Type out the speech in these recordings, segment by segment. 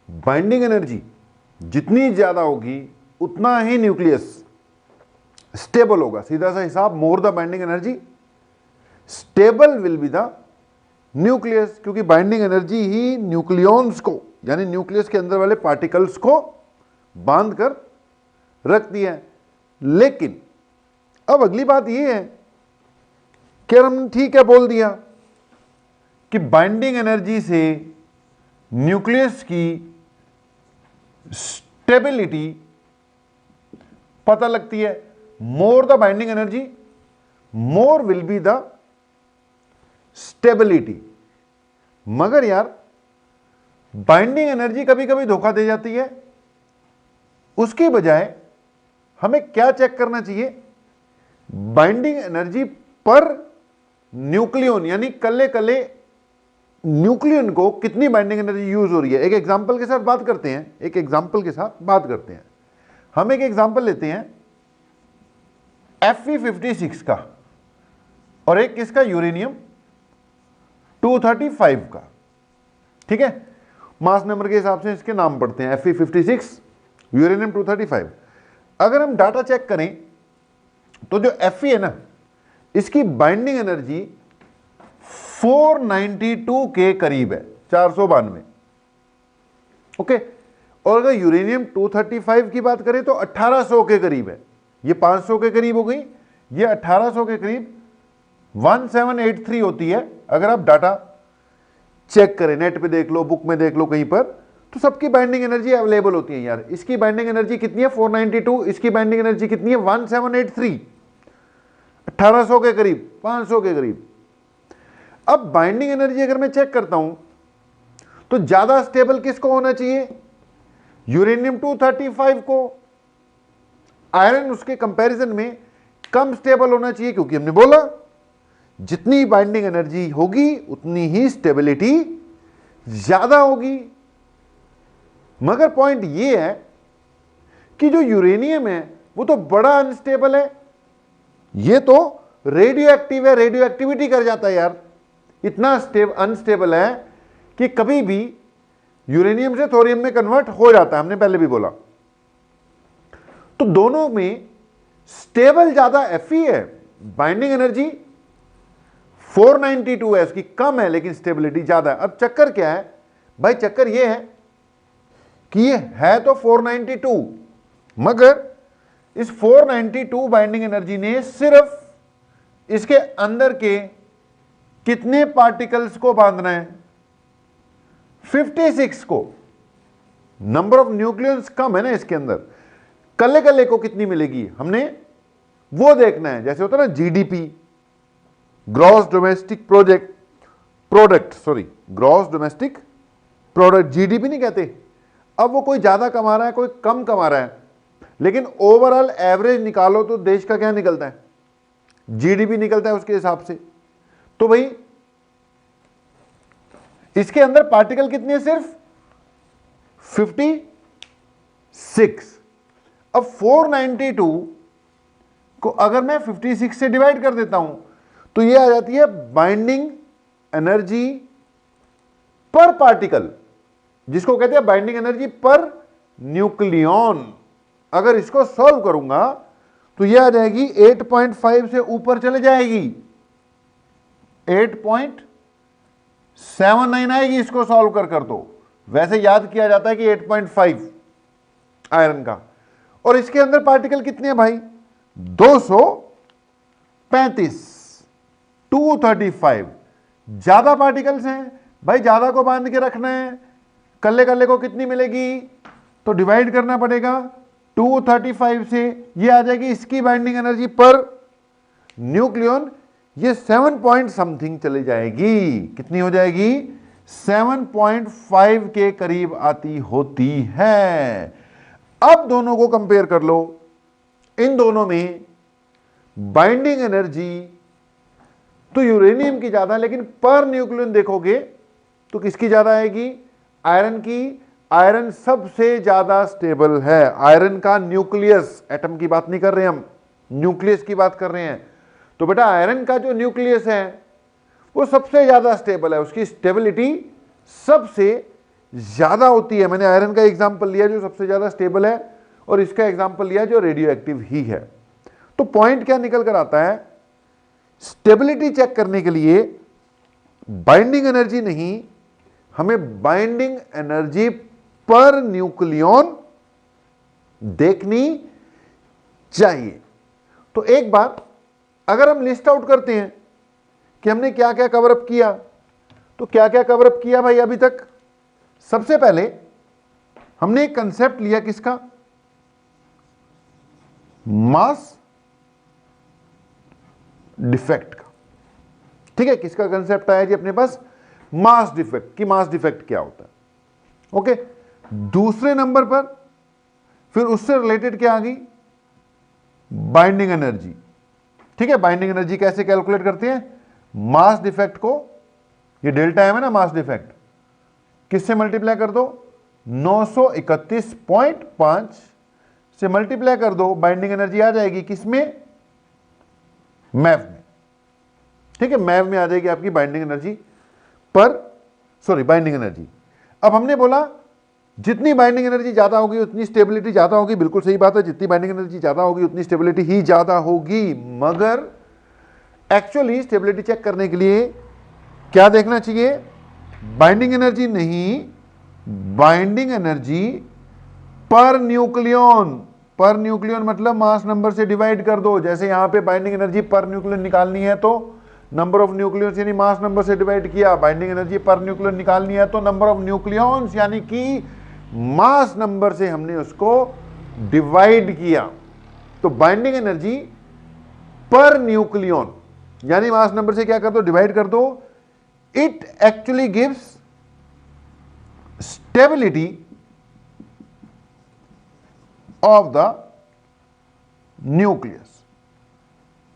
Binding energy जितनी ज्यादा होगी उतना ही न्यूक्लियस स्टेबल होगा। सीधा सा हिसाब, more the binding energy stable will be the nucleus, क्योंकि बाइंडिंग एनर्जी ही न्यूक्लियॉन्स को यानी न्यूक्लियस के अंदर वाले पार्टिकल्स को बांध कर रखती है। लेकिन अब अगली बात यह है कि हमने ठीक है बोल दिया कि बाइंडिंग एनर्जी से न्यूक्लियस की स्टेबिलिटी पता लगती है। More the binding energy more will be the stability. मगर यार बाइंडिंग एनर्जी कभी कभी धोखा दे जाती है। उसकी बजाय हमें क्या चेक करना चाहिए? बाइंडिंग एनर्जी पर न्यूक्लियन यानी कल्ले कल्ले न्यूक्लियन को कितनी बाइंडिंग एनर्जी यूज हो रही है। एक एग्जांपल के साथ बात करते हैं। हम एक एग्जांपल लेते हैं Fe56 का और एक किसका, यूरेनियम 235 का। ठीक है, मास नंबर के हिसाब से इसके नाम पढ़ते हैं, Fe56, यूरेनियम 235। अगर हम डाटा चेक करें तो जो Fe है ना, इसकी बाइंडिंग एनर्जी 492 के करीब है, 492। ओके, और अगर यूरेनियम 235 की बात करें तो 1800 के करीब है। ये 500 के करीब हो गई, ये 1800 के करीब 1783 होती है। अगर आप डाटा चेक करें, नेट पे देख लो, बुक में देख लो, कहीं पर, तो सबकी बाइंडिंग एनर्जी अवेलेबल होती है। यार इसकी बाइंडिंग एनर्जी कितनी है, 492, इसकी बाइंडिंग एनर्जी कितनी है, 1783, 1800 के करीब, 500 के करीब। अब बाइंडिंग एनर्जी अगर मैं चेक करता हूं तो ज्यादा स्टेबल किसको होना चाहिए, यूरेनियम 235 को। आयरन उसके कंपैरिजन में कम स्टेबल होना चाहिए, क्योंकि हमने बोला जितनी बाइंडिंग एनर्जी होगी उतनी ही स्टेबिलिटी ज्यादा होगी। मगर पॉइंट यह है कि जो यूरेनियम है वो तो बड़ा अनस्टेबल है, ये तो रेडियो एक्टिव है, रेडियो एक्टिविटी कर जाता है। यार इतना अनस्टेबल है कि कभी भी यूरेनियम से थोरियम में कन्वर्ट हो जाता है, हमने पहले भी बोला। तो दोनों में स्टेबल ज्यादा Fe है, बाइंडिंग एनर्जी 492 है, उसकी कम है लेकिन स्टेबिलिटी ज्यादा है। अब चक्कर क्या है भाई, चक्कर यह है कि ये है तो 492, मगर इस 492 बाइंडिंग एनर्जी ने सिर्फ इसके अंदर के कितने पार्टिकल्स को बांधना है, 56 को। नंबर ऑफ न्यूक्लियस कम है ना इसके अंदर, कल्ले कल्ले को कितनी मिलेगी हमने वो देखना है। जैसे होता है ना GDP, gross domestic product, GDP नहीं कहते। अब वो कोई ज्यादा कमा रहा है, कोई कम कमा रहा है, लेकिन ओवरऑल एवरेज निकालो तो देश का क्या निकलता है, जीडीपी निकलता है उसके हिसाब से। तो भाई इसके अंदर पार्टिकल कितने हैं, सिर्फ 56। अब 492 को अगर मैं 56 से डिवाइड कर देता हूं तो ये आ जाती है बाइंडिंग एनर्जी पर पार्टिकल, जिसको कहते हैं बाइंडिंग एनर्जी पर न्यूक्लियॉन। अगर इसको सॉल्व करूंगा तो ये आ जाएगी 8.5 से ऊपर चले जाएगी, 8.79 आएगी इसको सॉल्व कर तो। वैसे याद किया जाता है कि 8.5 आयरन का। और इसके अंदर पार्टिकल कितने हैं भाई, 235, 235। ज्यादा पार्टिकल्स हैं भाई, ज्यादा को बांध के रखना है, कल्ले कल्ले को कितनी मिलेगी तो डिवाइड करना पड़ेगा 235 से। ये आ जाएगी इसकी बाइंडिंग एनर्जी पर न्यूक्लियन, ये 7 पॉइंट समथिंग चली जाएगी। कितनी हो जाएगी, 7.5 के करीब आती होती है। अब दोनों को कंपेयर कर लो, इन दोनों में बाइंडिंग एनर्जी तो यूरेनियम की ज्यादा, लेकिन पर न्यूक्लियन देखोगे तो किसकी ज्यादा आएगी, आयरन की। आयरन सबसे ज्यादा स्टेबल है। आयरन का न्यूक्लियस, एटम की बात नहीं कर रहे हम, न्यूक्लियस की बात कर रहे हैं। तो बेटा आयरन का जो न्यूक्लियस है वो सबसे ज्यादा स्टेबल है, उसकी स्टेबिलिटी सबसे ज्यादा होती है, मैंने आयरन का एग्जांपल लिया जो सबसे ज्यादा स्टेबल है, और इसका एग्जांपल लिया जो रेडियो एक्टिव ही है। तो पॉइंट क्या निकल कर आता है, स्टेबिलिटी चेक करने के लिए बाइंडिंग एनर्जी नहीं, हमें बाइंडिंग एनर्जी पर न्यूक्लियन देखनी चाहिए। तो एक बार अगर हम लिस्ट आउट करते हैं कि हमने क्या क्या कवर अप किया, तो क्या क्या कवर अप किया भाई अभी तक। सबसे पहले हमने एक कंसेप्ट लिया किसका, मास डिफेक्ट का। ठीक है, किसका कंसेप्ट आया जी अपने पास, मास डिफेक्ट की। मास डिफेक्ट क्या होता है, ओके। दूसरे नंबर पर फिर उससे रिलेटेड क्या आ गई, बाइंडिंग एनर्जी। ठीक है, बाइंडिंग एनर्जी कैसे कैलकुलेट करते हैं, मास डिफेक्ट को, ये डेल्टा एम है ना मास डिफेक्ट, किससे मल्टीप्लाई कर दो, 931.5 से मल्टीप्लाई कर दो, बाइंडिंग एनर्जी आ जाएगी किसमें, मैव में। ठीक है, मैव में आ जाएगी आपकी बाइंडिंग एनर्जी बाइंडिंग एनर्जी। अब हमने बोला जितनी बाइंडिंग एनर्जी ज्यादा होगी उतनी स्टेबिलिटी ज्यादा होगी, बिल्कुल सही बात है, जितनी बाइंडिंग एनर्जी ज्यादा होगी उतनी स्टेबिलिटी ही ज्यादा होगी। मगर एक्चुअली स्टेबिलिटी चेक करने के लिए क्या देखना चाहिए, बाइंडिंग एनर्जी नहीं, binding energy per nucleon. Per nucleon मतलब मास नंबर से डिवाइड कर दो। जैसे यहां पे बाइंडिंग एनर्जी पर न्यूक्लियन निकालनी है तो नंबर ऑफ न्यूक्लियंस यानी मास नंबर से डिवाइड किया, बाइंडिंग एनर्जी पर न्यूक्लियन निकालनी है तो नंबर ऑफ न्यूक्लियंस यानी कि मास नंबर से हमने उसको डिवाइड किया। तो बाइंडिंग एनर्जी पर न्यूक्लियन यानी मास नंबर से क्या कर दो, डिवाइड कर दो। It actually gives stability of the nucleus.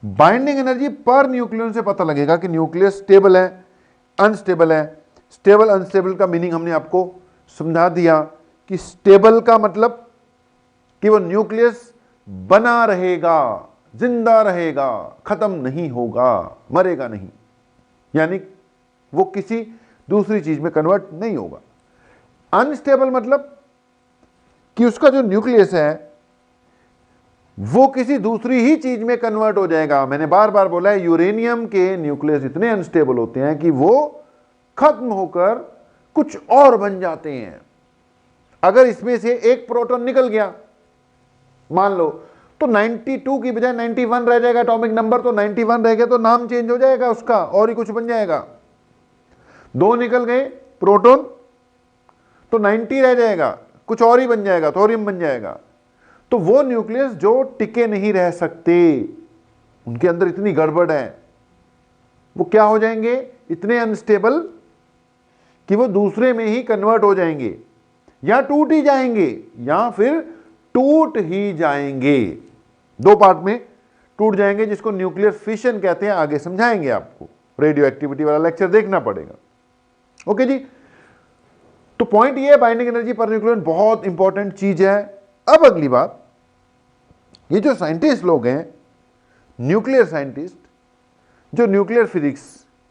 Binding energy per nucleon से पता लगेगा कि न्यूक्लियस स्टेबल है अनस्टेबल है। स्टेबल अनस्टेबल का मीनिंग हमने आपको समझा दिया कि स्टेबल का मतलब कि वो न्यूक्लियस बना रहेगा, जिंदा रहेगा, खत्म नहीं होगा, मरेगा नहीं, यानी वो किसी दूसरी चीज में कन्वर्ट नहीं होगा। अनस्टेबल मतलब कि उसका जो न्यूक्लियस है वो किसी दूसरी ही चीज में कन्वर्ट हो जाएगा। मैंने बार बार बोला है यूरेनियम के न्यूक्लियस इतने अनस्टेबल होते हैं कि वो खत्म होकर कुछ और बन जाते हैं। अगर इसमें से एक प्रोटॉन निकल गया मान लो तो 92 की बजाय 91 रह जाएगा एटॉमिक नंबर, तो 91 रह गया तो नाम चेंज हो जाएगा उसका और ही कुछ बन जाएगा। दो निकल गए प्रोटॉन तो 90 रह जाएगा, कुछ और ही बन जाएगा, थोरियम बन जाएगा। तो वो न्यूक्लियस जो टिके नहीं रह सकते, उनके अंदर इतनी गड़बड़ है, वो क्या हो जाएंगे, इतने अनस्टेबल कि वो दूसरे में ही कन्वर्ट हो जाएंगे, या टूट ही जाएंगे या फिर टूट ही जाएंगे। दो पार्ट में टूट जाएंगे जिसको न्यूक्लियर फिशन कहते हैं। आगे समझाएंगे आपको, रेडियो एक्टिविटी वाला लेक्चर देखना पड़ेगा। ओके जी, तो पॉइंट ये है बाइंडिंग एनर्जी पर न्यूक्लियन बहुत इंपॉर्टेंट चीज है। अब अगली बात, ये जो साइंटिस्ट लोग हैं, न्यूक्लियर साइंटिस्ट जो न्यूक्लियर फिजिक्स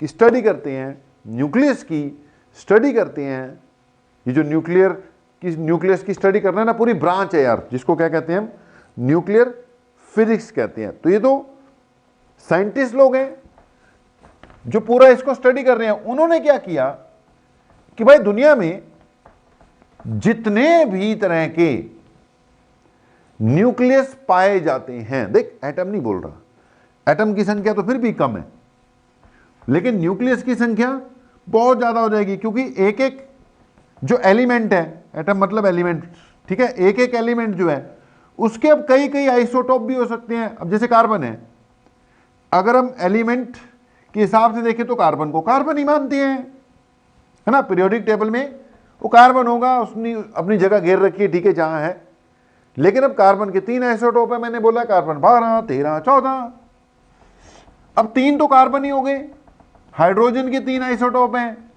की स्टडी करते हैं, न्यूक्लियस की स्टडी करते हैं, ये जो न्यूक्लियस की स्टडी करना है ना, पूरी ब्रांच है यार, जिसको क्या कहते हैं हम, न्यूक्लियर फिजिक्स कहते हैं। तो ये तो साइंटिस्ट लोग हैं जो पूरा इसको स्टडी कर रहे हैं। उन्होंने क्या किया कि भाई दुनिया में जितने भी तरह के न्यूक्लियस पाए जाते हैं, देख एटम नहीं बोल रहा, एटम की संख्या तो फिर भी कम है, लेकिन न्यूक्लियस की संख्या बहुत ज्यादा हो जाएगी, क्योंकि एक एक जो एलिमेंट है, एटम मतलब एलिमेंट, ठीक है, एक एक एलिमेंट जो है उसके अब कई कई आइसोटोप भी हो सकते हैं। अब जैसे कार्बन है, अगर हम एलिमेंट के हिसाब से देखें तो कार्बन को कार्बन ही मानते हैं, है ना, पीरियोडिक टेबल में वो कार्बन होगा, उसने अपनी जगह घेर रखी है, ठीक है, जहां है। लेकिन अब कार्बन के 3 आइसोटोप है, मैंने बोला कार्बन 12, 13, 14। अब 3 तो कार्बन ही हो गए। हाइड्रोजन के 3 आइसोटोप हैं,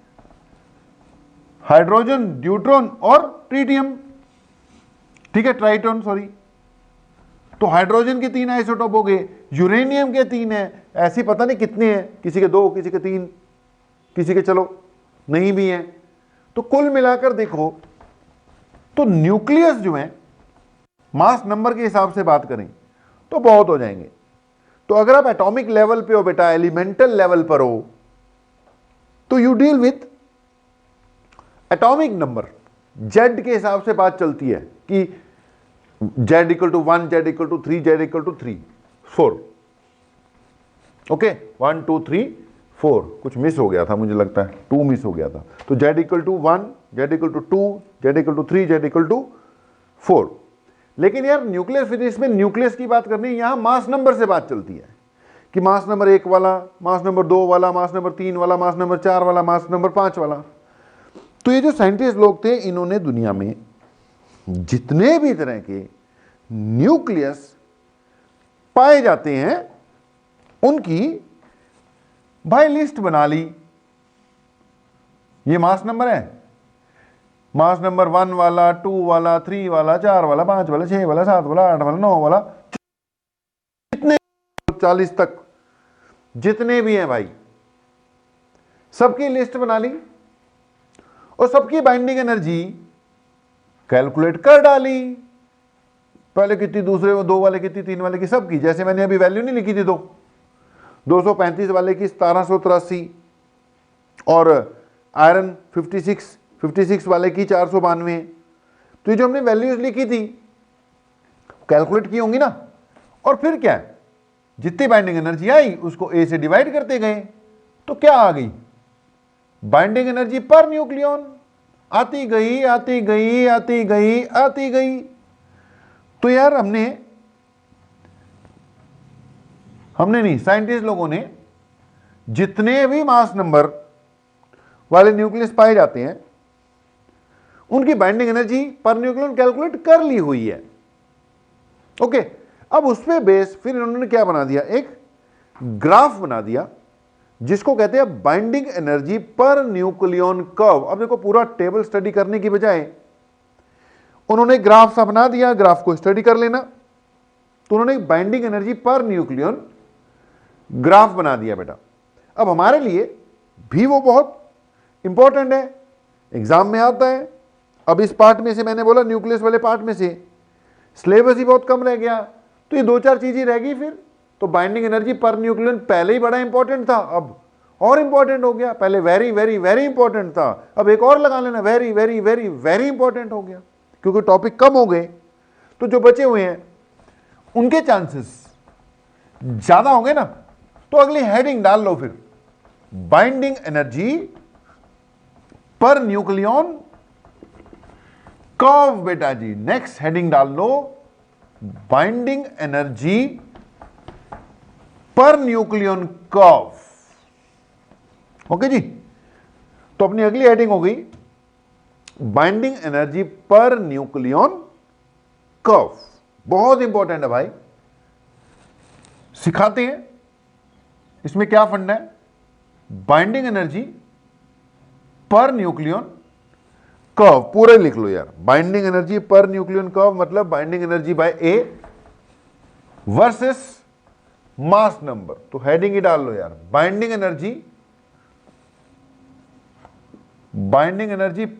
हाइड्रोजन, ड्यूट्रॉन और ट्रिटियम, ठीक है, ट्राइटोन, सॉरी। तो हाइड्रोजन के 3 आइसोटोप हो गए, यूरेनियम के 3 है, ऐसे पता नहीं कितने हैं, किसी के 2, किसी के 3, किसी के चलो नहीं भी हैं। तो कुल मिलाकर देखो तो न्यूक्लियस जो है मास नंबर के हिसाब से बात करें तो बहुत हो जाएंगे। तो अगर आप एटॉमिक लेवल पे हो बेटा, एलिमेंटल लेवल पर हो, तो you deal with atomic number. Z के हिसाब से बात चलती है कि Z equal to 1, Z equal to 3, Z equal to 3, 4। Okay, 1 2 3 4, कुछ मिस हो गया था मुझे लगता है, 2 मिस हो गया था। तो Z equal to 1, Z equal to 2, Z equal to 3, Z equal to 4। लेकिन यार न्यूक्लियर फिजिक्स में न्यूक्लियस की बात करनी, यहां मास नंबर से बात चलती है कि मास नंबर 1 वाला, मास नंबर 2 वाला, मास नंबर 3 वाला, मास नंबर 4 वाला, मास नंबर 5 वाला। तो ये जो साइंटिस्ट लोग थे, इन्होंने दुनिया में जितने भी तरह के न्यूक्लियस पाए जाते हैं उनकी भाई लिस्ट बना ली। ये मास नंबर है, मास नंबर 1 वाला, 2 वाला, 3 वाला, 4 वाला, 5 वाला, 6 वाला, 7 वाला, 8 वाला, 9 वाला, जितने 40 तक जितने भी हैं भाई, सबकी लिस्ट बना ली और सबकी बाइंडिंग एनर्जी कैलकुलेट कर डाली। पहले कितनी, दूसरे 2 वाले कितनी, 3 वाले की, सबकी। जैसे मैंने अभी वैल्यू नहीं लिखी थी 235 वाले की 1783 और आयरन 56 वाले की 492। तो ये जो हमने वैल्यूज लिखी थी कैलकुलेट की होंगी ना, और फिर क्या है, जितनी बाइंडिंग एनर्जी आई उसको ए से डिवाइड करते गए, तो क्या आ गई, बाइंडिंग एनर्जी पर न्यूक्लियन आती गई आती गई आती गई आती गई। तो यार हमने नहीं, साइंटिस्ट लोगों ने जितने भी मास नंबर वाले न्यूक्लियस पाए जाते हैं उनकी binding energy per nucleon calculate कर ली हुई है। ओके, अब उस पे बेस फिर इन्होंने क्या बना दिया, एक ग्राफ बना दिया जिसको कहते हैं binding energy per nucleon curve. अब देखो, पूरा टेबल स्टडी करने की बजाय उन्होंने ग्राफ सा बना दिया, ग्राफ को स्टडी कर लेना। तो उन्होंने binding energy per nucleon graph बना दिया बेटा। अब हमारे लिए भी वो बहुत इंपॉर्टेंट है, एग्जाम में आता है। अब इस पार्ट में से मैंने बोला न्यूक्लियस वाले पार्ट में से सिलेबस ही बहुत कम रह गया, तो ये 2-4 चीजें रह गई फिर। तो बाइंडिंग एनर्जी पर न्यूक्लियन पहले ही बड़ा इंपॉर्टेंट था, अब और इंपॉर्टेंट हो गया। पहले वेरी वेरी वेरी इंपॉर्टेंट था, अब एक और लगा लेना, very very very very important हो गया। क्योंकि टॉपिक कम हो गए तो जो बचे हुए हैं उनके चांसेस ज्यादा होंगे ना। तो अगली हेडिंग डाल लो फिर, binding energy per nucleon curve बेटा जी। नेक्स्ट हेडिंग डाल लो, binding energy per nucleon curve. Okay जी, तो अपनी अगली हेडिंग हो गई binding energy per nucleon curve. बहुत इंपॉर्टेंट है भाई, सिखाते हैं। इसमें क्या फंडा है, binding energy per nucleon curve. पूरा लिख लो यार, binding energy per nucleon curve मतलब binding energy by A versus mass number. तो हेडिंग ही डाल लो यार, binding energy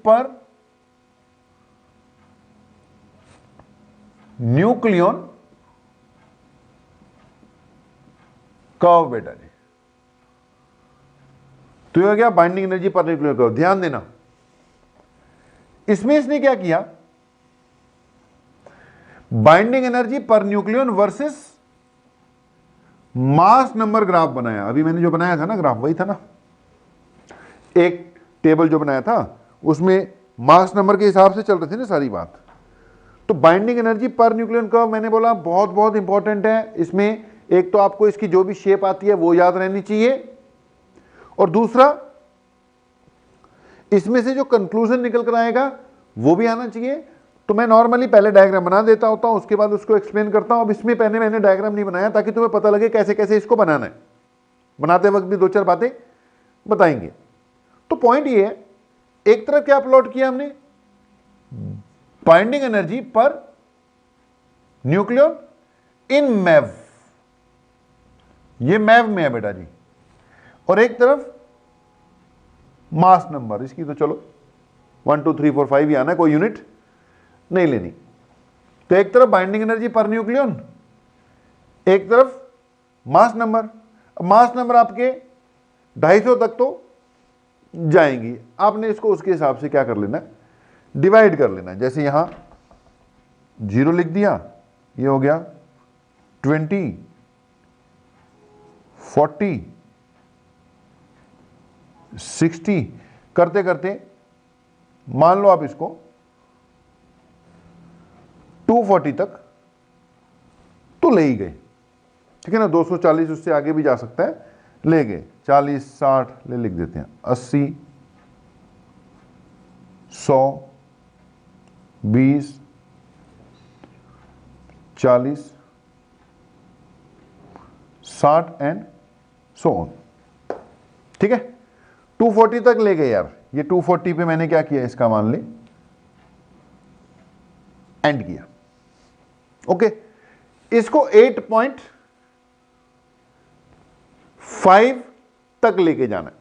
per nucleon curve बेटा जी। तो ये हो गया binding energy per nucleon curve. ध्यान देना, इसमें इसने क्या किया, binding energy per nucleon versus mass number graph बनाया। अभी मैंने जो बनाया था ना ग्राफ, वही था ना, एक टेबल जो बनाया था उसमें मास नंबर के हिसाब से चल रही थी ना सारी बात। तो binding energy per nucleon curve मैंने बोला बहुत बहुत इंपॉर्टेंट है। इसमें एक तो आपको इसकी जो भी शेप आती है वो याद रहनी चाहिए, और दूसरा इसमें से जो कंक्लूजन निकल कर आएगा वो भी आना चाहिए। तो मैं नॉर्मली पहले डायग्राम बना देता होता हूं, उसके बाद उसको एक्सप्लेन करता हूं। अब इसमें पहले मैंने डायग्राम नहीं बनाया ताकि तुम्हें पता लगे कैसे कैसे इसको बनाना है। बनाते वक्त भी 2-4 बातें बताएंगे। तो पॉइंट ये है, एक तरफ क्या प्लॉट किया हमने, बाइंडिंग एनर्जी पर न्यूक्लियन इन मैव, ये मैव में है बेटा जी, और एक तरफ मास नंबर। इसकी तो चलो 1 2 3 4 5 ही आना है, कोई यूनिट नहीं लेनी। तो एक तरफ बाइंडिंग एनर्जी पर न्यूक्लियन, एक तरफ मास नंबर। मास नंबर आपके 250 तक तो जाएंगी, आपने इसको उसके हिसाब से क्या कर लेना, डिवाइड कर लेना। जैसे यहां 0 लिख दिया, ये हो गया 20 40 60, करते करते मान लो आप इसको 240 तक तो ले ही गए, ठीक है ना। 240 उससे आगे भी जा सकता है, ले गए। 40 60 ले लिख देते हैं, 80 100 20 40 60 एंड सो ऑन, ठीक है। 240 तक ले गए यार, ये 240 पे मैंने क्या किया, इसका मान ले एंड किया, ओके। इसको 8.5 तक लेके जाना है,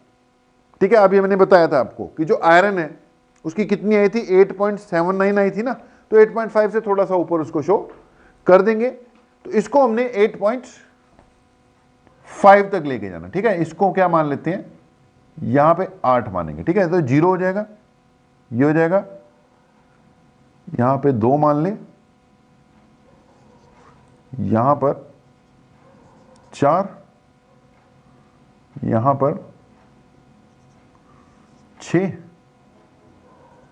ठीक है। अभी मैंने बताया था आपको कि जो आयरन है उसकी कितनी आई थी, 8.79 आई थी ना, तो 8.5 से थोड़ा सा ऊपर उसको शो कर देंगे। तो इसको हमने 8.5 तक लेके जाना, ठीक है। इसको क्या मान लेते हैं, यहां पे 8 मानेंगे, ठीक है। तो 0 हो जाएगा, ये हो जाएगा, यहां पे 2 मान ले, यहां पर 4, यहां पर 6,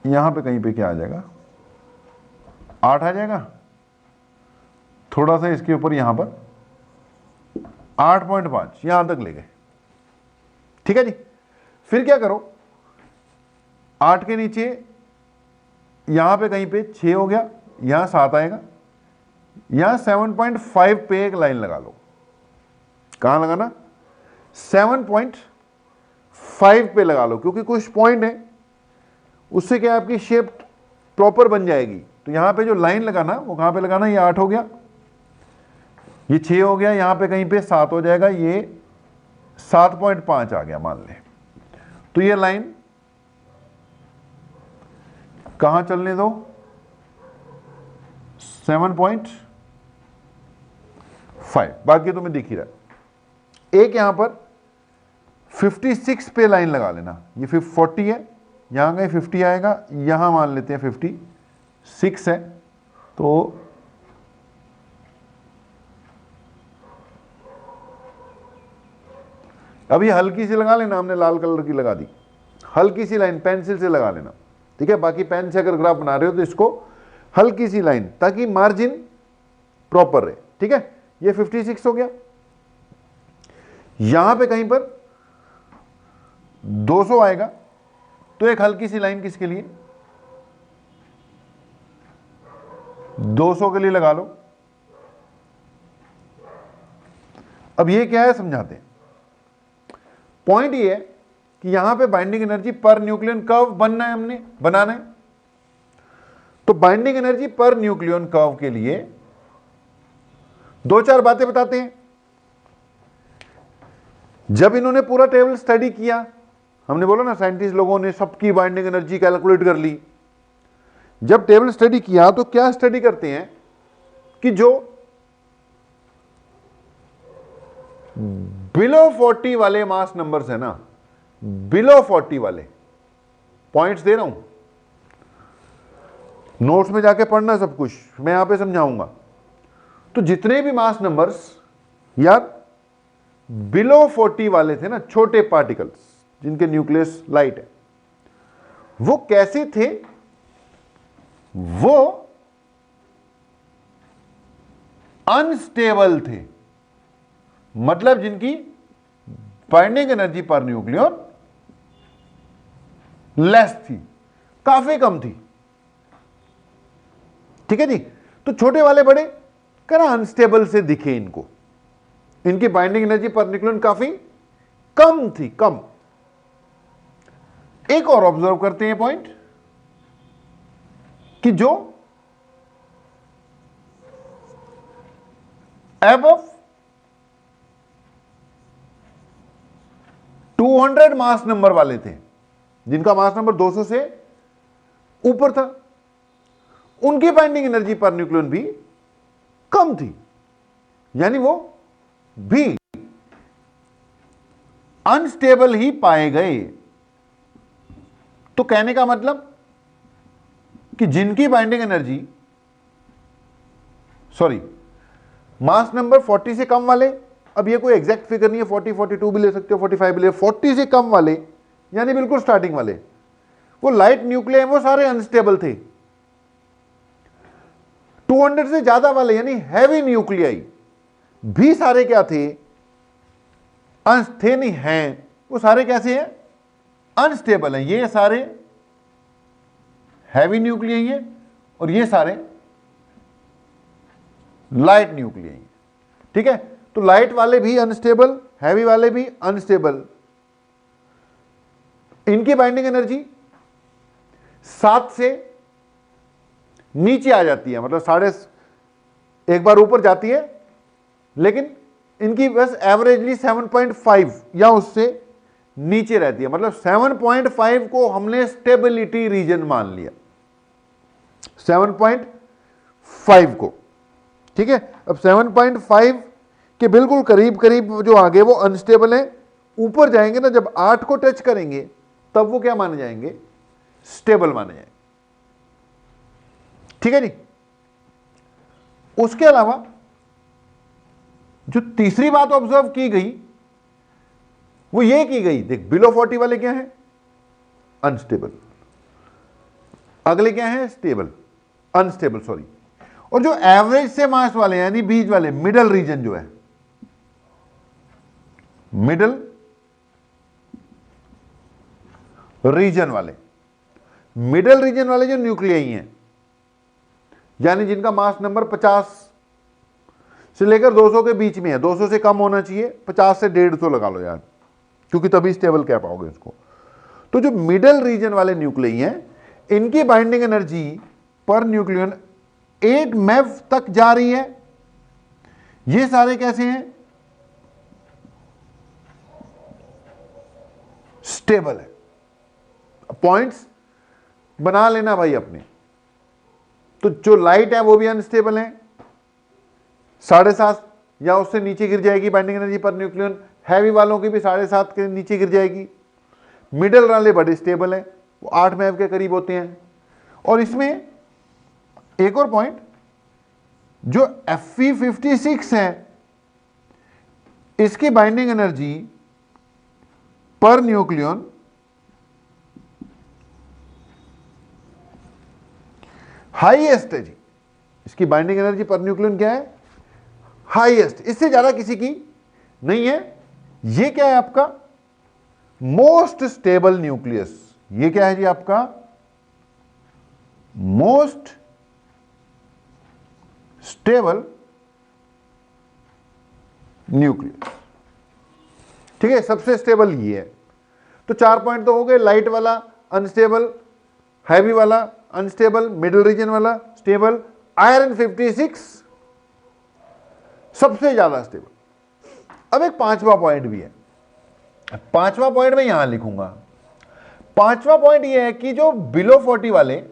यहां पे कहीं पे क्या आ जाएगा, 8 आ जाएगा। थोड़ा सा इसके ऊपर यहां पर 8.5 यहां तक ले गए, ठीक है जी। फिर क्या करो, 8 के नीचे यहां पे कहीं पे 6 हो गया, यहां 7 आएगा, यहां 7.5 पे एक लाइन लगा लो। कहां लगाना, 7.5 पे लगा लो, क्योंकि कुछ पॉइंट है उससे क्या आपकी शेप प्रॉपर बन जाएगी। तो यहां पे जो लाइन लगाना वो कहां पे लगाना, ये 8 हो गया, ये 6 हो गया, यहां पे कहीं पे 7 हो जाएगा, ये 7.5 आ गया मान ले। तो ये लाइन कहां चलने दो, 7.5, बाकी तुम्हें दिख ही रहा है। एक यहां पर 56 पे लाइन लगा लेना, ये 40 है, यहां कहीं 50 आएगा, यहां मान लेते हैं 56 है। तो अभी हल्की सी लगा लेना, हमने लाल कलर की लगा दी, हल्की सी लाइन पेंसिल से लगा लेना, ठीक है। बाकी पेन से अगर ग्राफ बना रहे हो तो इसको हल्की सी लाइन, ताकि मार्जिन प्रॉपर रहे, ठीक है। ये 56 हो गया, यहां पे कहीं पर 200 आएगा, तो एक हल्की सी लाइन किसके लिए, 200 के लिए लगा लो। अब ये क्या है समझाते हैं। पॉइंट ये है कि यहां पे binding energy per nucleon curve बनना है, हमने बनाना है। तो binding energy per nucleon curve के लिए 2-4 बातें बताते हैं। जब इन्होंने पूरा टेबल स्टडी किया, हमने बोला ना साइंटिस्ट लोगों ने सबकी बाइंडिंग एनर्जी कैलकुलेट कर ली। जब टेबल स्टडी किया तो क्या स्टडी करते हैं कि जो बिलो 40 वाले मास नंबर्स है ना, बिलो 40 वाले, पॉइंट्स दे रहा हूं, नोट्स में जाके पढ़ना सब कुछ, मैं यहां पे समझाऊंगा। तो जितने भी मास नंबर्स यार बिलो 40 वाले थे ना, छोटे पार्टिकल्स जिनके न्यूक्लियस लाइट है, वो कैसे थे, वो अनस्टेबल थे। मतलब जिनकी binding energy per nucleon less थी, काफी कम थी, ठीक है जी। तो छोटे वाले बड़े करा अनस्टेबल से दिखे इनको, इनकी बाइंडिंग एनर्जी पर न्यूक्लियन काफी कम थी, कम। एक और ऑब्जर्व करते हैं पॉइंट कि जो अबव 200 मास नंबर वाले थे, जिनका मास नंबर 200 से ऊपर था, उनकी बाइंडिंग एनर्जी पर न्यूक्लियन भी कम थी, यानी वो भी अनस्टेबल ही पाए गए। तो कहने का मतलब कि जिनकी binding energy, sorry, mass number 40 से कम वाले, अब ये कोई एग्जैक्ट फिगर नहीं है, 40, 42 भी ले सकते हो, 45 भी ले, 40 से कम वाले यानी बिल्कुल स्टार्टिंग वाले, वो लाइट न्यूक्लियाई वो सारे अनस्टेबल थे। 200 से ज्यादा वाले यानी हैवी न्यूक्लियाई भी सारे क्या थे, थे नहीं हैं, वो सारे कैसे हैं, अनस्टेबल हैं। ये सारे हैवी न्यूक्लियाई हैं और ये सारे लाइट न्यूक्लियाई हैं। ठीक है, तो लाइट वाले भी अनस्टेबल, हैवी वाले भी अनस्टेबल। इनकी बाइंडिंग एनर्जी 7 से नीचे आ जाती है, मतलब साढ़े, एक बार ऊपर जाती है, लेकिन इनकी बस एवरेजली 7.5 या उससे नीचे रहती है। मतलब 7.5 को हमने स्टेबिलिटी रीजन मान लिया, 7.5 को। ठीक है, अब 7.5 के बिल्कुल करीब करीब जो आगे वो अनस्टेबल है, ऊपर जाएंगे ना, जब 8 को टच करेंगे तब वो क्या माने जाएंगे, स्टेबल माने जाएंगे। ठीक है जी। उसके अलावा जो तीसरी बात ऑब्जर्व की गई वो ये की गई, देख बिलो 40 वाले क्या है, अनस्टेबल, अगले क्या है, स्टेबल, अनस्टेबल सॉरी, और जो एवरेज से मास वाले यानी बीच वाले, मिडल रीजन जो है, मिडल रीजन वाले, मिडल रीजन वाले जो न्यूक्लियाई हैं, यानी जिनका मास नंबर 50 से लेकर 200 के बीच में है, 200 से कम होना चाहिए, 50 से 150 लगा लो यार, क्योंकि तभी स्टेबल कह पाओगे इसको। तो जो मिडल रीजन वाले न्यूक्लियाई हैं, इनकी binding energy per nucleon 8 MeV तक जा रही है। ये सारे कैसे हैं, स्टेबल है। पॉइंट्स बना लेना भाई अपने। तो जो लाइट है वो भी अनस्टेबल है, 7.5 या उससे नीचे गिर जाएगी binding energy per nucleon. Heavy वालों की भी 7.5 के नीचे गिर जाएगी। मिडल वाले बड़े स्टेबल हैं, वो 8 MeV के करीब होते हैं। और इसमें एक और पॉइंट, जो Fe56 है, इसकी binding energy per nucleon highest है जी। इसकी बाइंडिंग एनर्जी पर न्यूक्लियन क्या है, हाईएस्ट, इससे ज्यादा किसी की नहीं है। ये क्या है आपका, मोस्ट स्टेबल न्यूक्लियस। ये क्या है जी आपका, मोस्ट स्टेबल न्यूक्लियस। ठीक है, सबसे स्टेबल ये है। तो 4 पॉइंट तो हो गए, लाइट वाला अनस्टेबल, हैवी वाला अनस्टेबल, मिडिल रीजन वाला स्टेबल, आयरन 56 सबसे ज्यादा स्टेबल। अब एक 5वां पॉइंट भी है, 5वां पॉइंट मैं यहां लिखूंगा। 5वां पॉइंट यह है कि जो बिलो 40 वाले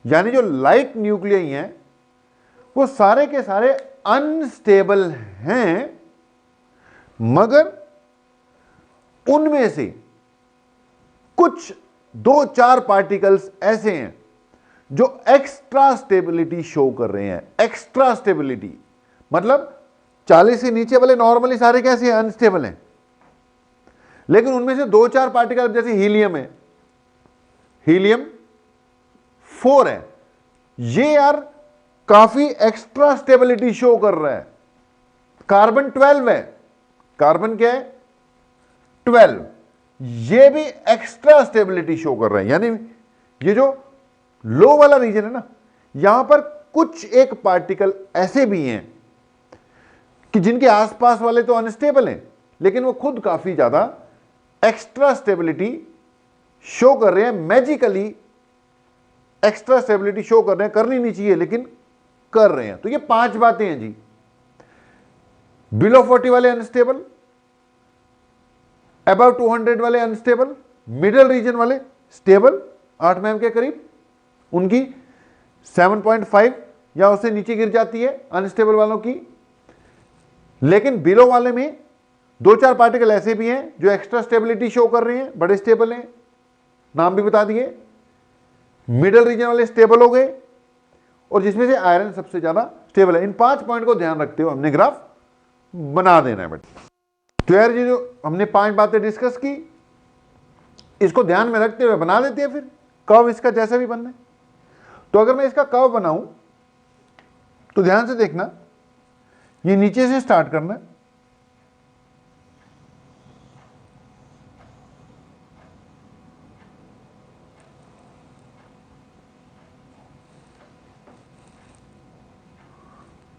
यानी जो लाइट न्यूक्लियाई हैं, वो सारे के सारे अनस्टेबल हैं, मगर उनमें से कुछ 2-4 पार्टिकल्स ऐसे हैं जो एक्स्ट्रा स्टेबिलिटी शो कर रहे हैं। एक्स्ट्रा स्टेबिलिटी मतलब 40 से नीचे वाले नॉर्मली सारे कैसे हैं, अनस्टेबल हैं, लेकिन उनमें से 2-4 पार्टिकल, जैसे हीलियम है, हीलियम 4 है, ये यार काफी एक्स्ट्रा स्टेबिलिटी शो कर रहा है। कार्बन 12 है, कार्बन क्या है, 12, ये भी एक्स्ट्रा स्टेबिलिटी शो कर रहे हैं। यानी ये जो लो वाला रीजन है ना, यहां पर कुछ एक पार्टिकल ऐसे भी हैं कि जिनके आसपास वाले तो अनस्टेबल हैं, लेकिन वो खुद काफी ज्यादा एक्स्ट्रा स्टेबिलिटी शो कर रहे हैं। मैजिकली एक्स्ट्रा स्टेबिलिटी शो कर रहे हैं, करनी नहीं चाहिए लेकिन कर रहे हैं। तो ये 5 बातें हैं जी, बिलो 40 वाले अनस्टेबल, अबव 200 वाले अनस्टेबल, मिडिल रीजन वाले स्टेबल 8 MeV के करीब, उनकी 7.5 या उससे नीचे गिर जाती है अनस्टेबल वालों की। लेकिन बिलो वाले में 2-4 पार्टिकल ऐसे भी हैं जो एक्स्ट्रा स्टेबिलिटी शो कर रहे हैं, बड़े स्टेबल हैं, नाम भी बता दिए। मिडल रीजन वाले स्टेबल हो गए, और जिसमें से आयरन सबसे ज्यादा स्टेबल है। इन 5 पॉइंट को ध्यान रखते हुए हमने ग्राफ बना देना है बेटा। तो यार ये जो हमने 5 बातें डिस्कस की, इसको ध्यान में रखते हुए बना देते हैं फिर कर्व इसका जैसा भी बनना है। तो अगर मैं इसका कर्व बनाऊं तो ध्यान से देखना, ये नीचे से स्टार्ट करना है,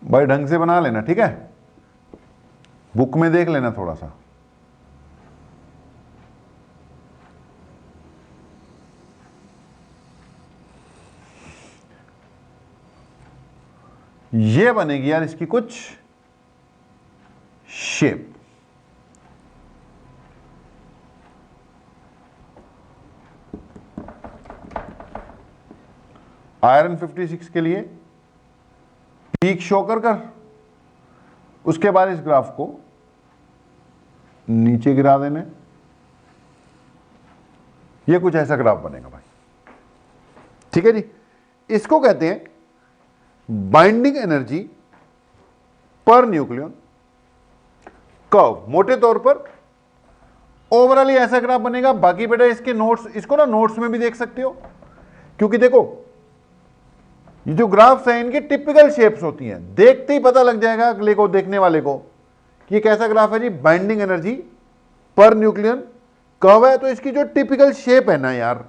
भाई ढंग से बना लेना, ठीक है, बुक में देख लेना थोड़ा सा। ये बनेगी यार इसकी कुछ शेप। आयरन 56 के लिए पीक शो कर उसके बाद इस ग्राफ को नीचे गिरा देने, ये कुछ ऐसा ग्राफ बनेगा भाई, ठीक है जी। इसको कहते हैं binding energy per nucleon curve. मोटे तौर पर ओवरऑल ऐसा ग्राफ बनेगा। बाकी बेटा इसके नोट्स, इसको ना नोट्स में भी देख सकते हो, क्योंकि देखो ये जो ग्राफ्स हैं इनकी टिपिकल शेप्स होती हैं, देखते ही पता लग जाएगा अगले को, देखने वाले को, कि ये कैसा ग्राफ है जी। Binding energy per nucleon curve है, तो इसकी जो टिपिकल शेप है ना यार,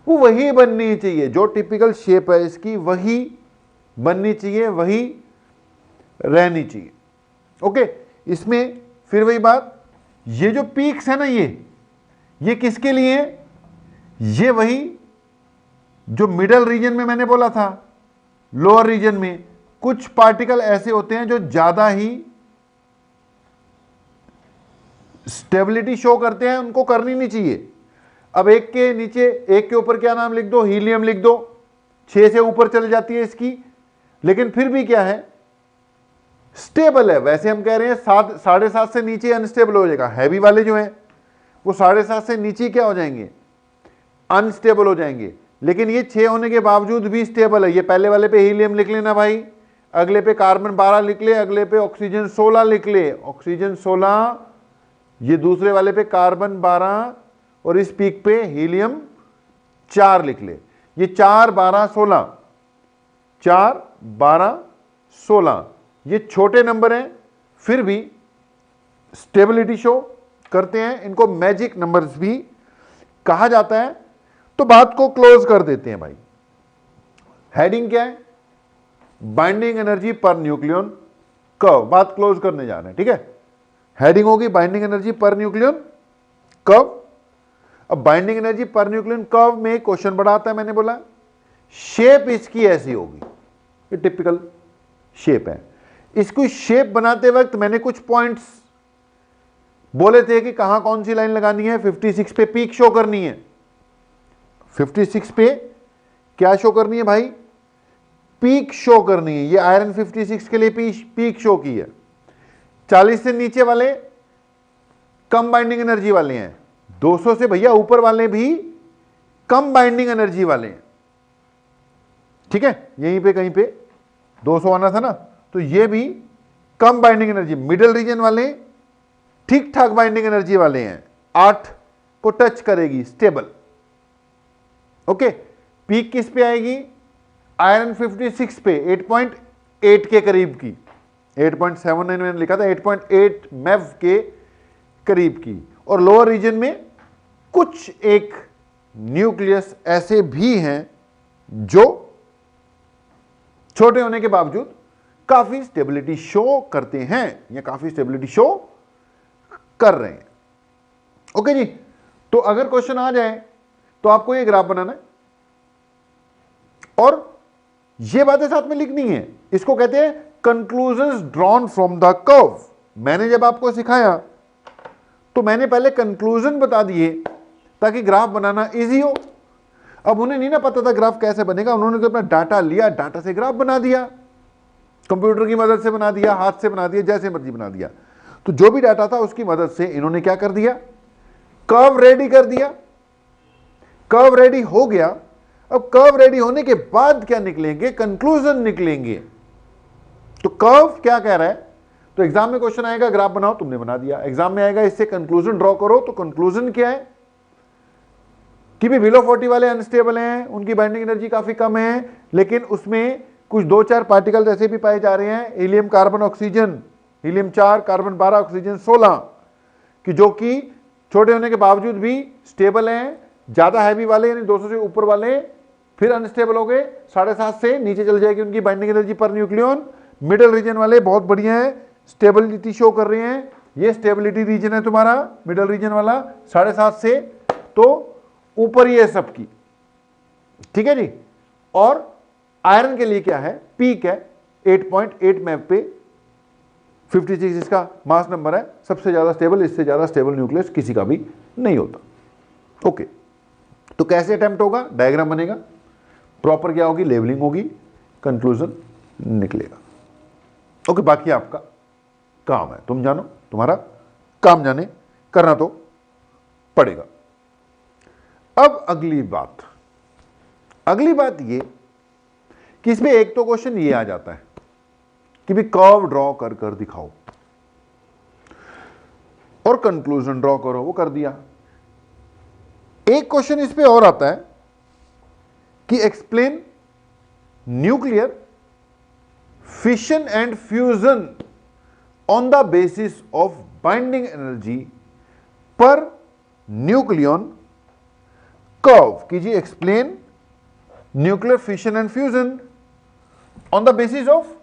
वो वही बननी चाहिए। जो टिपिकल शेप है इसकी वही बननी चाहिए, वही रहनी चाहिए। ओके, इसमें फिर वही बात, ये जो पीक्स है ना, ये किसके लिए है? ये वही जो मिडल रीजन में मैंने बोला था, लोअर रीजन में कुछ पार्टिकल ऐसे होते हैं जो ज्यादा ही स्टेबिलिटी शो करते हैं, उनको करनी नहीं चाहिए। अब एक के नीचे, एक के ऊपर क्या नाम लिख दो? हीलियम लिख दो। 6 से ऊपर चली जाती है इसकी, लेकिन फिर भी क्या है? स्टेबल है। वैसे हम कह रहे हैं 7.5 से नीचे अनस्टेबल हो जाएगा। हैवी वाले जो हैं वो 7.5 से नीचे क्या हो जाएंगे? अनस्टेबल हो जाएंगे। लेकिन ये 6 होने के बावजूद भी स्टेबल है। ये पहले वाले पे हीलियम लिख लेना भाई, अगले पे कार्बन 12 लिख ले, अगले पे ऑक्सीजन 16 लिख ले, ऑक्सीजन 16, ये दूसरे वाले पे कार्बन 12 और इस पीक पे हीलियम 4 लिख ले। ये 4 12 16, 4 12 16, ये छोटे नंबर हैं, फिर भी स्टेबिलिटी शो करते हैं। इनको मैजिक नंबर्स भी कहा जाता है। तो बात को क्लोज कर देते हैं भाई। हेडिंग क्या है? Binding energy per nucleon curve. बात क्लोज करने जा रहे हैं, ठीक है। हेडिंग होगी binding energy per nucleon curve. अब binding energy per nucleon curve में क्वेश्चन बड़ा आता है, मैंने बोला शेप इसकी ऐसी होगी, ये टिपिकल शेप है। इसको शेप बनाते वक्त मैंने कुछ पॉइंट्स बोले थे कि कहां कौन सी लाइन लगानी है। 56 पे पीक शो करनी है। 56 पे क्या शो करनी है भाई? पीक शो करनी है। ये आयरन 56 के लिए पीक शो की है। 40 से नीचे वाले कम बाइंडिंग एनर्जी वाले हैं। 200 से भैया ऊपर वाले भी कम बाइंडिंग एनर्जी वाले हैं, ठीक है। यहीं पे कहीं पे 200 आना था ना, तो ये भी कम बाइंडिंग एनर्जी। मिडिल रीजन वाले ठीक ठाक बाइंडिंग एनर्जी वाले हैं, 8 को टच करेगी, स्टेबल। ओके, पीक किस पे आएगी? आयरन 56 पे 8.8 के करीब की, 8.79 मैंने लिखा था, 8.8 मेव के करीब की। और लोअर रीजन में कुछ एक न्यूक्लियस ऐसे भी हैं जो छोटे होने के बावजूद काफी स्टेबिलिटी शो करते हैं, या काफी स्टेबिलिटी शो कर रहे हैं। ओके जी, तो अगर क्वेश्चन आ जाए तो आपको ये ग्राफ बनाना है और ये बातें साथ में लिखनी है। इसको कहते हैं conclusions drawn from the curve. मैंने जब आपको सिखाया तो मैंने पहले कंक्लूजन बता दिए ताकि ग्राफ बनाना इजी हो। अब उन्हें नहीं ना पता था ग्राफ कैसे बनेगा, उन्होंने तो अपना डाटा लिया, डाटा से ग्राफ बना दिया, कंप्यूटर की मदद से बना दिया, हाथ से बना दिया, जैसे मर्जी बना दिया। तो जो भी डाटा था उसकी मदद से इन्होंने क्या कर दिया, कर्व रेडी कर दिया। कर्व रेडी हो गया। अब कर्व रेडी होने के बाद क्या निकलेंगे, कंक्लूजन निकलेंगे। तो कर्व क्या कह रहा है, तो एग्जाम में क्वेश्चन आएगा ग्राफ बनाओ, तुमने बना दिया। एग्जाम में आएगा इससे कंक्लूजन ड्रॉ करो, तो कंक्लूजन क्या है कि भी बिलो 40 वाले अनस्टेबल हैं, उनकी बाइंडिंग एनर्जी काफी कम है, लेकिन उसमें कुछ 2-4 पार्टिकल ऐसे भी पाए जा रहे हैं, helium carbon oxygen, helium 4 carbon 12 oxygen 16, कि जो कि छोटे होने के बावजूद भी स्टेबल हैं। ज्यादा हैवी वाले यानी 200 से ऊपर वाले फिर अनस्टेबल हो गए, 7.5 से नीचे चल जाएगी उनकी binding energy per nucleon. Middle region वाले बहुत बढ़िया है, स्टेबिलिटी शो कर रहे हैं, ये स्टेबिलिटी रीजन है तुम्हारा मिडिल रीजन वाला 7.5 से तो ऊपर ही है सबकी, ठीक है जी। और आयरन के लिए क्या है, पीक है 8.8 मैप पे 56 इसका मास नंबर है, सबसे ज्यादा स्टेबल, इससे ज्यादा स्टेबल न्यूक्लियस किसी का भी नहीं होता। ओके, तो कैसे अटेम्प्ट होगा, डायग्राम बनेगा, प्रॉपर क्या होगी, लेवलिंग होगी, कंक्लूजन निकलेगा। ओके, बाकी आपका काम है, तुम जानो, तुम्हारा काम जाने, करना तो पड़ेगा। अब अगली बात ये कि इसमें एक तो क्वेश्चन ये आ जाता है कि भी कर्व ड्रॉ कर कर दिखाओ और कंक्लूजन ड्रॉ करो, वो कर दिया। एक क्वेश्चन इस पे और आता है कि explain nuclear fission and fusion on the basis of binding energy per nucleon curve. कीजिए, explain nuclear fission and fusion on the basis of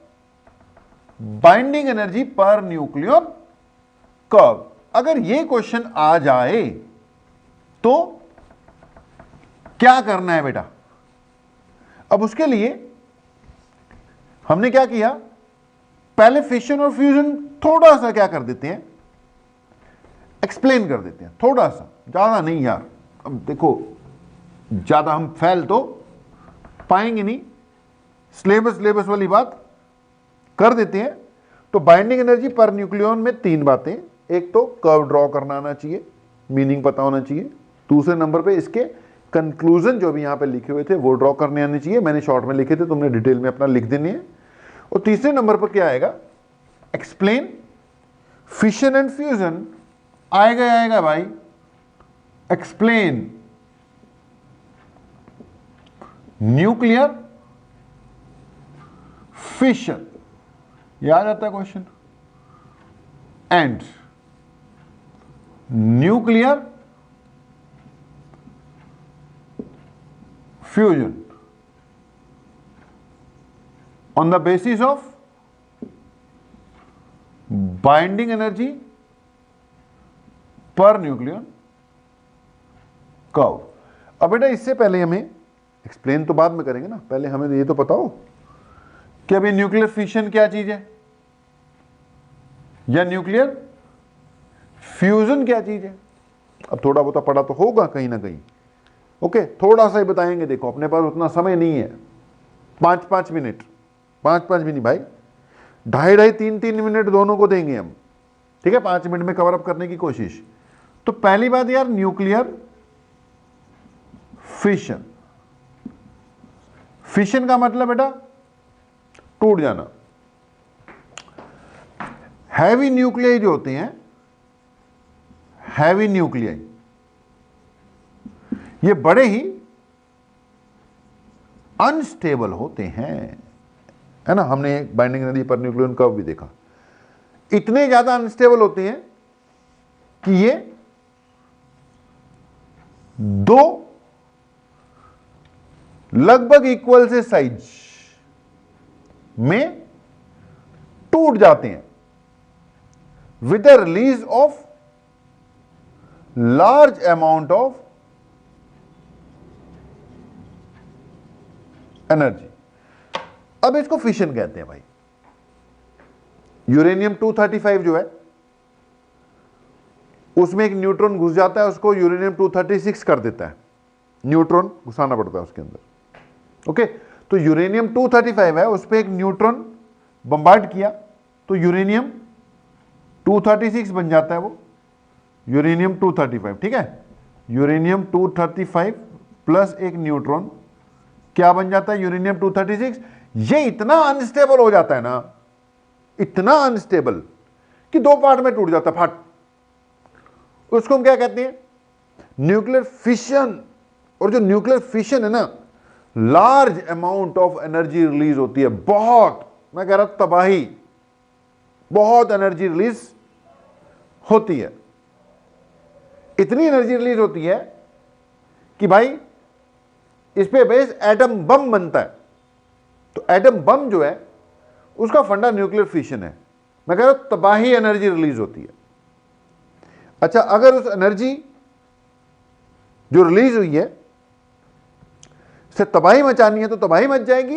binding energy per nucleon curve. अगर ये क्वेश्चन आ जाए तो क्या करना है बेटा। अब उसके लिए हमने क्या किया, पहले फिशन और फ्यूजन थोड़ा सा क्या कर देते हैं, एक्सप्लेन कर देते हैं, थोड़ा सा, ज्यादा नहीं यार। अब देखो ज्यादा हम फैल तो पाएंगे नहीं, सिलेबस वाली बात कर देते हैं। तो बाइंडिंग एनर्जी पर न्यूक्लियन में 3 बातें, एक तो कर्व ड्रॉ करना आना चाहिए, मीनिंग पता होना चाहिए। दूसरे नंबर पे इसके कंक्लूजन जो भी यहां पे लिखे हुए थे वो ड्रॉ करने आने चाहिए, मैंने शॉर्ट में लिखे थे, तुमने डिटेल में अपना लिख देने हैं। और तीसरे नंबर पर क्या आएगा, एक्सप्लेन फिशन एंड फ्यूजन। आएगा भाई, एक्सप्लेन न्यूक्लियर फिशन, याद आता है question, and nuclear fusion on the basis of binding energy per nucleon curve. अब बेटा इससे पहले हमें एक्सप्लेन तो बाद में करेंगे ना, पहले हमें ये तो बताओ कि अभी न्यूक्लियर फिशन क्या चीज है या न्यूक्लियर फ्यूजन क्या चीज है। अब थोड़ा बहुत पढ़ा तो होगा कहीं ना कहीं, ओके, थोड़ा सा ही बताएंगे। देखो अपने पास उतना समय नहीं है, 5-5 मिनट, 5-5 भी नहीं भाई, 2.5-2.5 3-3 मिनट दोनों को देंगे हम, ठीक है, 5 मिनट में कवर अप करने की कोशिश। तो पहली बात यार, न्यूक्लियर फिशन। फिशन का मतलब बेटा टूट जाना। हैवी न्यूक्लियाई जो होते हैं, हैवी न्यूक्लियाई, ये बड़े ही अनस्टेबल होते हैं, है ना। हमने एक binding energy per nucleon curve भी देखा, इतने ज्यादा अनस्टेबल होते हैं कि ये 2 लगभग इक्वल से साइज में टूट जाते हैं with the release of large amount of energy. अब इसको फिशन कहते हैं भाई। यूरेनियम 235 जो है उसमें एक न्यूट्रॉन घुस जाता है, उसको यूरेनियम 236 कर देता है, न्यूट्रॉन घुसाना पड़ता है उसके अंदर। ओके, तो यूरेनियम 235 है, उस पर एक न्यूट्रॉन बम्बार्ड किया तो यूरेनियम 236 बन जाता है वो, यूरेनियम 235, ठीक है। यूरेनियम 235 प्लस एक न्यूट्रॉन क्या बन जाता है, यूरेनियम 236। ये इतना अनस्टेबल हो जाता है ना, इतना अनस्टेबल कि दो पार्ट में टूट जाता है, फाट। उसको हम क्या कहते हैं, न्यूक्लियर फिशन। और जो न्यूक्लियर फिशन है ना, large amount of energy release होती है, बहुत, मैं कह रहा हूं तबाही, बहुत एनर्जी रिलीज होती है। इतनी एनर्जी रिलीज होती है कि भाई इस पे बेस एटम बम बनता है। तो एटम बम जो है उसका फंडा न्यूक्लियर फिशन है। मैं कह रहा हूं तबाही एनर्जी रिलीज होती है। अच्छा, अगर उस एनर्जी जो रिलीज हुई है से तबाही मचानी है तो तबाही मच जाएगी,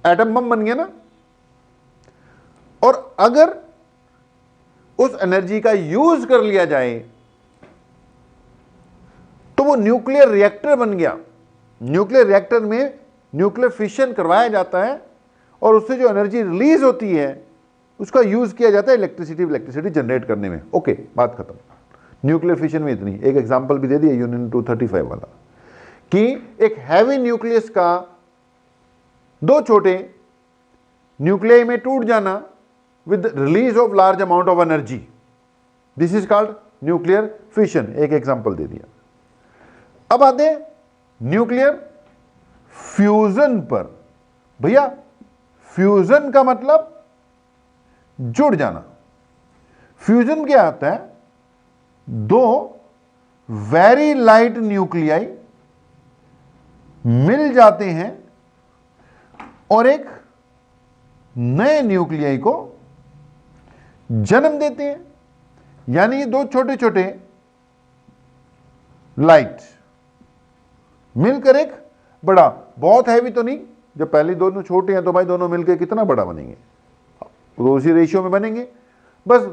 एटम बम बन गया ना। और अगर उस एनर्जी का यूज कर लिया जाए तो वो न्यूक्लियर रिएक्टर बन गया। न्यूक्लियर रिएक्टर में न्यूक्लियर फिशन करवाया जाता है और उससे जो एनर्जी रिलीज होती है उसका यूज किया जाता है इलेक्ट्रिसिटी जनरेट करने में। ओके, बात खत्म। न्यूक्लियर फिशन में इतनी। एक एग्जांपल भी दे दिया यूरेनियम 235 वाला, कि एक हैवी न्यूक्लियस का दो छोटे न्यूक्लियाई में टूट जाना with release of large amount of energy, this is called nuclear fission. एक एग्जांपल दे दिया। अब आते हैं न्यूक्लियर फ्यूजन पर। भैया फ्यूजन का मतलब जुड़ जाना। फ्यूजन क्या आता है, दो वेरी लाइट न्यूक्लियाई मिल जाते हैं और एक नए न्यूक्लियाई को जन्म देते हैं। यानी ये दो छोटे छोटे लाइट मिलकर एक बड़ा, बहुत हैवी तो नहीं, जब पहले दोनों छोटे हैं तो भाई दोनों मिलकर कितना बड़ा बनेंगे, तो उसी रेशियो में बनेंगे, बस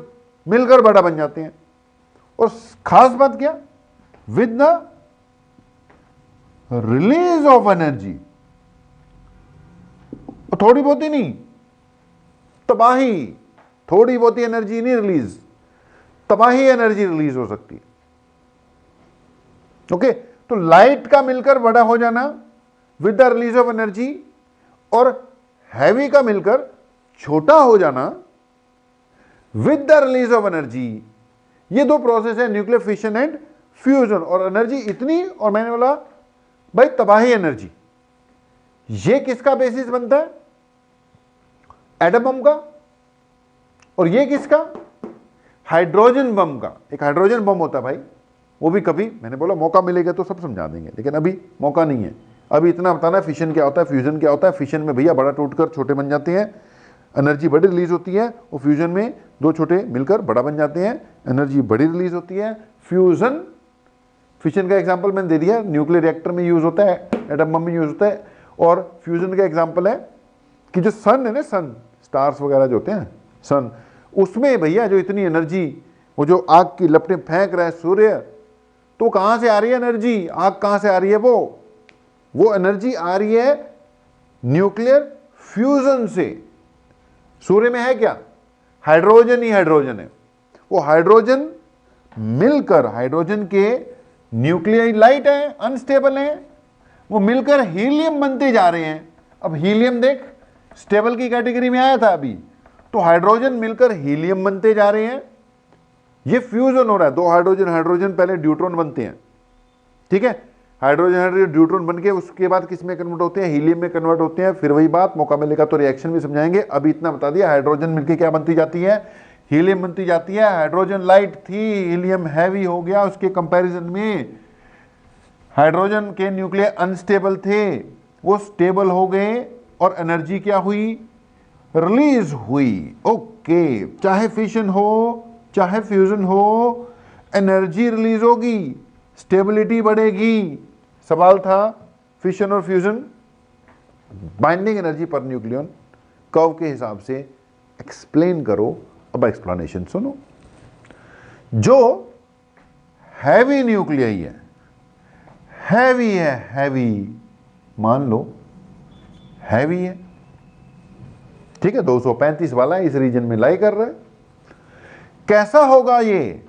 मिलकर बड़ा बन जाते हैं। और खास बात क्या, with the release of energy, थोड़ी बहुत ही नहीं, तबाही, थोड़ी बहुत ही एनर्जी नहीं रिलीज, तबाही एनर्जी रिलीज हो सकती है। ओके, तो लाइट का मिलकर बड़ा हो जाना with the release of energy और हैवी का मिलकर छोटा हो जाना with the release of energy, ये दो प्रोसेस है न्यूक्लियर फिशन एंड फ्यूजन। और एनर्जी इतनी, और मैंने बोला भाई तबाही एनर्जी, ये किसका बेसिस बनता है, एटम बम का। और ये किसका, हाइड्रोजन बम का। एक हाइड्रोजन बम होता है भाई, वो भी कभी, मैंने बोला मौका मिलेगा तो सब समझा देंगे, लेकिन अभी मौका नहीं है। अभी इतना बताना है फिशन क्या होता है, फ्यूजन क्या होता है। फिशन में भैया बड़ा टूटकर छोटे बन जाते हैं, एनर्जी बड़ी रिलीज होती है। और फ्यूजन में दो छोटे मिलकर बड़ा बन जाते हैं, एनर्जी बड़ी रिलीज होती है। फ्यूजन, फिशन का एग्जांपल मैंने दे दिया, न्यूक्लियर रिएक्टर में यूज होता है, एटम बम में यूज होता है। और फ्यूजन का एग्जांपल है कि जो सन है ना, सन, स्टार्स वगैरह जो होते हैं सन, उसमें भैया जो इतनी एनर्जी, वो जो आग की लपटें फेंक रहा है सूर्य, तो कहां से आ रही है एनर्जी, आग कहां से आ रही है, वो एनर्जी आ रही है न्यूक्लियर फ्यूजन से। सूर्य में है क्या, हाइड्रोजन ही हाइड्रोजन है। वो हाइड्रोजन मिलकर, हाइड्रोजन के न्यूक्लियाई लाइट है, अनस्टेबल है, वो मिलकर हीलियम बनते जा रहे हैं। अब हीलियम देख, स्टेबल की कैटेगरी में आया था अभी, तो हाइड्रोजन मिलकर हीलियम बनते जा रहे हैं। ये फ्यूजन हो रहा है, दो हाइड्रोजन, हाइड्रोजन पहले ड्यूट्रॉन बनते हैं, ठीक है, हाइड्रोजन हाइड्रोजन ड्यूट्रॉन बनके उसके बाद किस में कन्वर्ट होते हैं, हीलियम में कन्वर्ट होते हैं। फिर वही बात, मौका मिलेगा तो रिएक्शन भी समझाएंगे। अभी इतना बता दिया, हाइड्रोजन मिलके क्या बनती जाती है, हीलियम बनती जाती है। हाइड्रोजन लाइट थी, हीलियम हैवी हो गया, उसके कंपैरिजन में हाइड्रोजन के न्यूक्लियर अनस्टेबल थे, वो स्टेबल हो गए और एनर्जी क्या हुई, रिलीज हुई। ओके, चाहे फिशन हो चाहे फ्यूजन हो, एनर्जी रिलीज होगी, स्टेबिलिटी बढ़ेगी। सवाल था फिशन और fusion, binding energy per nucleon curve के हिसाब से एक्सप्लेन करो। अब एक्सप्लेनेशन सुनो। जो हैवी न्यूक्लियाई है, हैवी है, हैवी मान लो हैवी है, ठीक है, 235 वाला इस रीजन में लाई कर रहा है। कैसा होगा ये?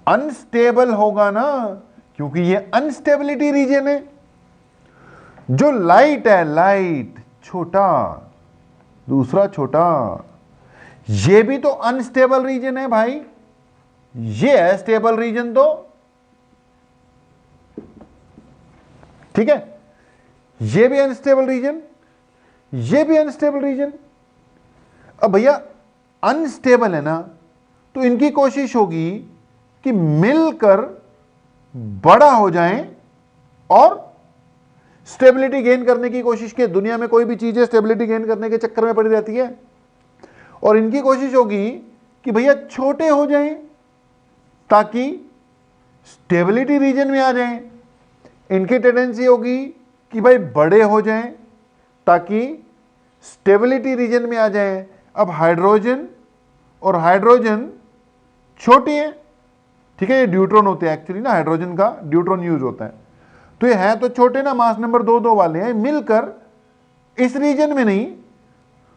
अनस्टेबल होगा ना, क्योंकि ये अनस्टेबिलिटी रीजन है। जो लाइट है, लाइट छोटा, दूसरा छोटा, ये भी तो अनस्टेबल रीजन है भाई। ये है स्टेबल रीजन तो, ठीक है, ये भी अनस्टेबल रीजन, ये भी अनस्टेबल रीजन। अब भैया अनस्टेबल है ना, तो इनकी कोशिश होगी कि मिलकर बड़ा हो जाएं और स्टेबिलिटी गेन करने की कोशिश की। दुनिया में कोई भी चीजें स्टेबिलिटी गेन करने के चक्कर में पड़ी रहती है, और इनकी कोशिश होगी कि भैया छोटे हो जाएं ताकि स्टेबिलिटी रीजन में आ जाएं। इनकी टेंडेंसी होगी कि भाई बड़े हो जाएं ताकि स्टेबिलिटी रीजन में आ जाएं। अब हाइड्रोजन और हाइड्रोजन छोटी है, ठीक है, ये ड्यूट्रॉन होते हैं एक्चुअली ना, हाइड्रोजन का ड्यूट्रॉन यूज होता है, तो ये है तो छोटे ना, मास नंबर 2 वाले हैं, मिलकर इस रीजन में नहीं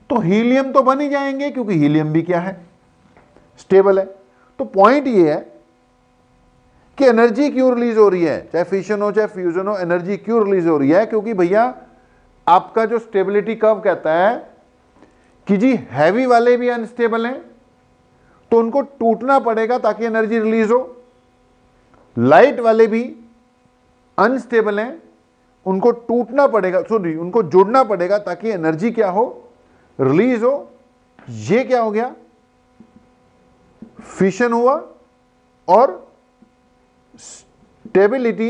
तो हीलियम तो बन ही जाएंगे, क्योंकि हीलियम भी क्या है, स्टेबल है। तो पॉइंट ये है कि एनर्जी क्यों रिलीज हो रही है, चाहे फिशन हो चाहे फ्यूजन हो, एनर्जी क्यों रिलीज हो रही है? क्योंकि भैया आपका जो स्टेबिलिटी कर्व कहता है कि जी हैवी वाले भी अनस्टेबल हैं, तो उनको टूटना पड़ेगा ताकि एनर्जी रिलीज हो। लाइट वाले भी अनस्टेबल हैं, उनको टूटना पड़ेगा, सॉरी उनको जोड़ना पड़ेगा ताकि एनर्जी क्या हो, रिलीज हो। ये क्या हो गया, फिशन हुआ और स्टेबिलिटी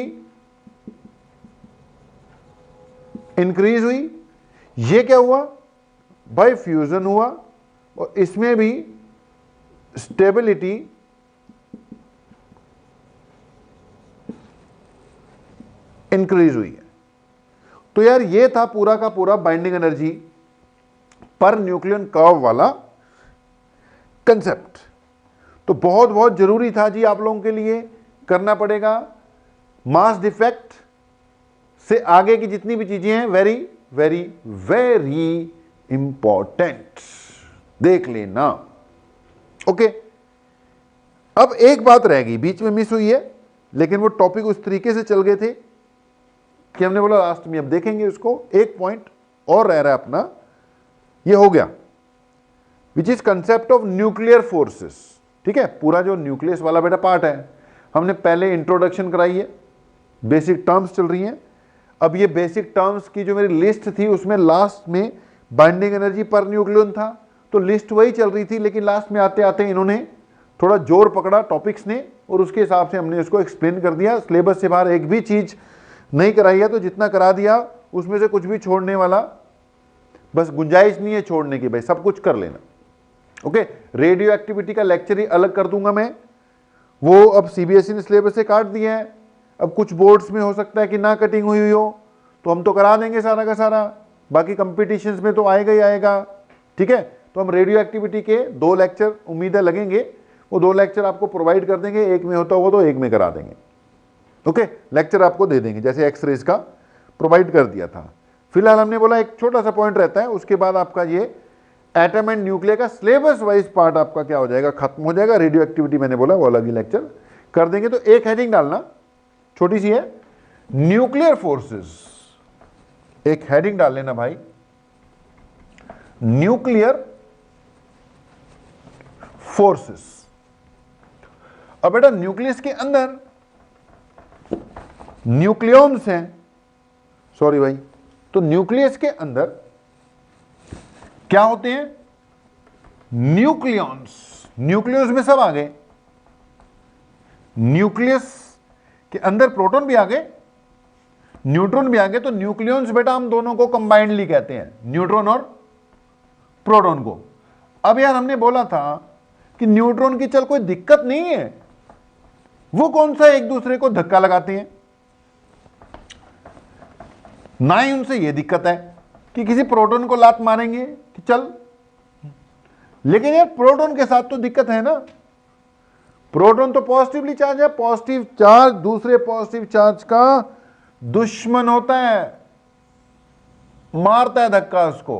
इंक्रीज हुई। ये क्या हुआ भाई, फ्यूजन हुआ और इसमें भी स्टेबिलिटी इंक्रीज हुई है। तो यार ये था पूरा का पूरा binding energy per nucleon curve वाला कंसेप्ट। तो बहुत बहुत जरूरी था जी आप लोगों के लिए, करना पड़ेगा। मास डिफेक्ट से आगे की जितनी भी चीजें हैं वेरी वेरी वेरी इंपॉर्टेंट, देख लेना। ओके, अब एक बात रह गई, बीच में मिस हुई है, लेकिन वो टॉपिक उस तरीके से चल गए थे कि हमने बोला लास्ट में अब देखेंगे उसको। एक पॉइंट और रह रहा है अपना, ये हो गया, which is concept of nuclear forces. ठीक है, पूरा जो न्यूक्लियस वाला बेटा पार्ट है, हमने पहले इंट्रोडक्शन कराई है, बेसिक टर्म्स चल रही हैं। अब ये बेसिक टर्म्स की जो मेरी लिस्ट थी उसमें लास्ट में बाइंडिंग एनर्जी पर न्यूक्लियन था, तो लिस्ट वही चल रही थी, लेकिन लास्ट में आते आते इन्होंने थोड़ा जोर पकड़ा टॉपिक्स ने, और उसके हिसाब से हमने इसको एक्सप्लेन कर दिया। सिलेबस से बाहर एक भी चीज नहीं कराई है, तो जितना करा दिया उसमें से कुछ भी छोड़ने वाला बस गुंजाइश नहीं है छोड़ने की, भाई सब कुछ कर लेना। ओके, रेडियो एक्टिविटी का लेक्चर ही अलग कर दूंगा मैं, वो अब सीबीएसई ने सिलेबस से काट दिया है। अब कुछ बोर्ड्स में हो सकता है कि ना कटिंग हुई हो, तो हम तो करा देंगे सारा का सारा, बाकी कंपटीशंस में तो आएगा ही आएगा। ठीक है, तो हम रेडियो एक्टिविटी के 2 लेक्चर उम्मीद है लगेंगे, वो 2 लेक्चर आपको प्रोवाइड कर देंगे, एक में होता हुआ तो एक में करा देंगे। ओके, लेक्चर आपको दे देंगे जैसे एक्सरेज का प्रोवाइड कर दिया था। फिलहाल हमने बोला एक छोटा सा पॉइंट रहता है, उसके बाद आपका ये एटम एंड न्यूक्लियर का सिलेबस वाइज पार्ट आपका क्या हो जाएगा, खत्म हो जाएगा। रेडियो एक्टिविटी मैंने बोला वो अलग ही लेक्चर कर देंगे। तो एक हेडिंग डालना छोटी सी है, न्यूक्लियर फोर्सेस, एक हेडिंग डाल लेना भाई, न्यूक्लियर फोर्सेस। अब बेटा न्यूक्लियस के अंदर न्यूक्लियॉन्स हैं, सॉरी भाई, तो न्यूक्लियस के अंदर क्या होते हैं, न्यूक्लियॉन्स। न्यूक्लियस में सब आ गए, न्यूक्लियस के अंदर प्रोटॉन भी आ गए, न्यूट्रॉन भी आ गए। तो न्यूक्लियॉन्स बेटा हम दोनों को कंबाइंडली कहते हैं, न्यूट्रॉन और प्रोटॉन को। अब यार हमने बोला था कि न्यूट्रॉन की चल कोई दिक्कत नहीं है, वो कौन सा एक दूसरे को धक्का लगाते हैं, ना ही उनसे यह दिक्कत है कि किसी प्रोटॉन को लात मारेंगे कि चल, लेकिन यार प्रोटॉन के साथ तो दिक्कत है ना। प्रोटॉन तो पॉजिटिवली चार्ज है, पॉजिटिव चार्ज दूसरे पॉजिटिव चार्ज का दुश्मन होता है, मारता है धक्का उसको,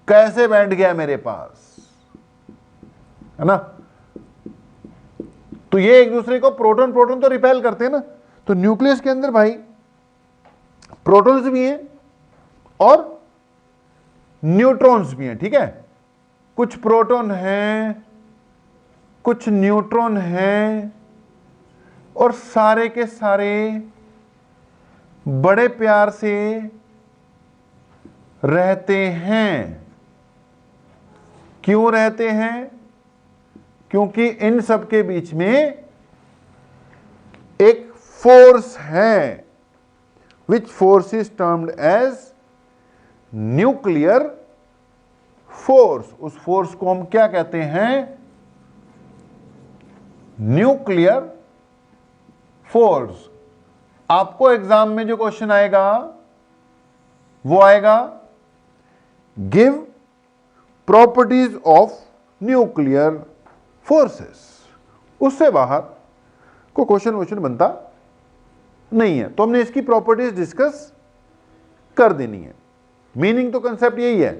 कैसे बैठ गया मेरे पास, है ना। तो ये एक दूसरे को प्रोटॉन प्रोटॉन तो रिपेल करते हैं ना। तो न्यूक्लियस के अंदर भाई प्रोटॉन्स भी हैं और न्यूट्रॉन्स भी हैं, ठीक है। कुछ प्रोटॉन हैं, कुछ न्यूट्रॉन हैं, और सारे के सारे बड़े प्यार से रहते हैं। क्यों रहते हैं? क्योंकि इन सब के बीच में एक फोर्स है, which force is termed as nuclear force. उस फोर्स को हम क्या कहते हैं? Nuclear force. आपको एग्जाम में जो क्वेश्चन आएगा वो आएगा, give properties of nuclear forces. उससे बाहर कोई क्वेश्चन बनता नहीं है। तो हमने इसकी प्रॉपर्टीज डिस्कस कर देनी है। मीनिंग तो कंसेप्ट यही है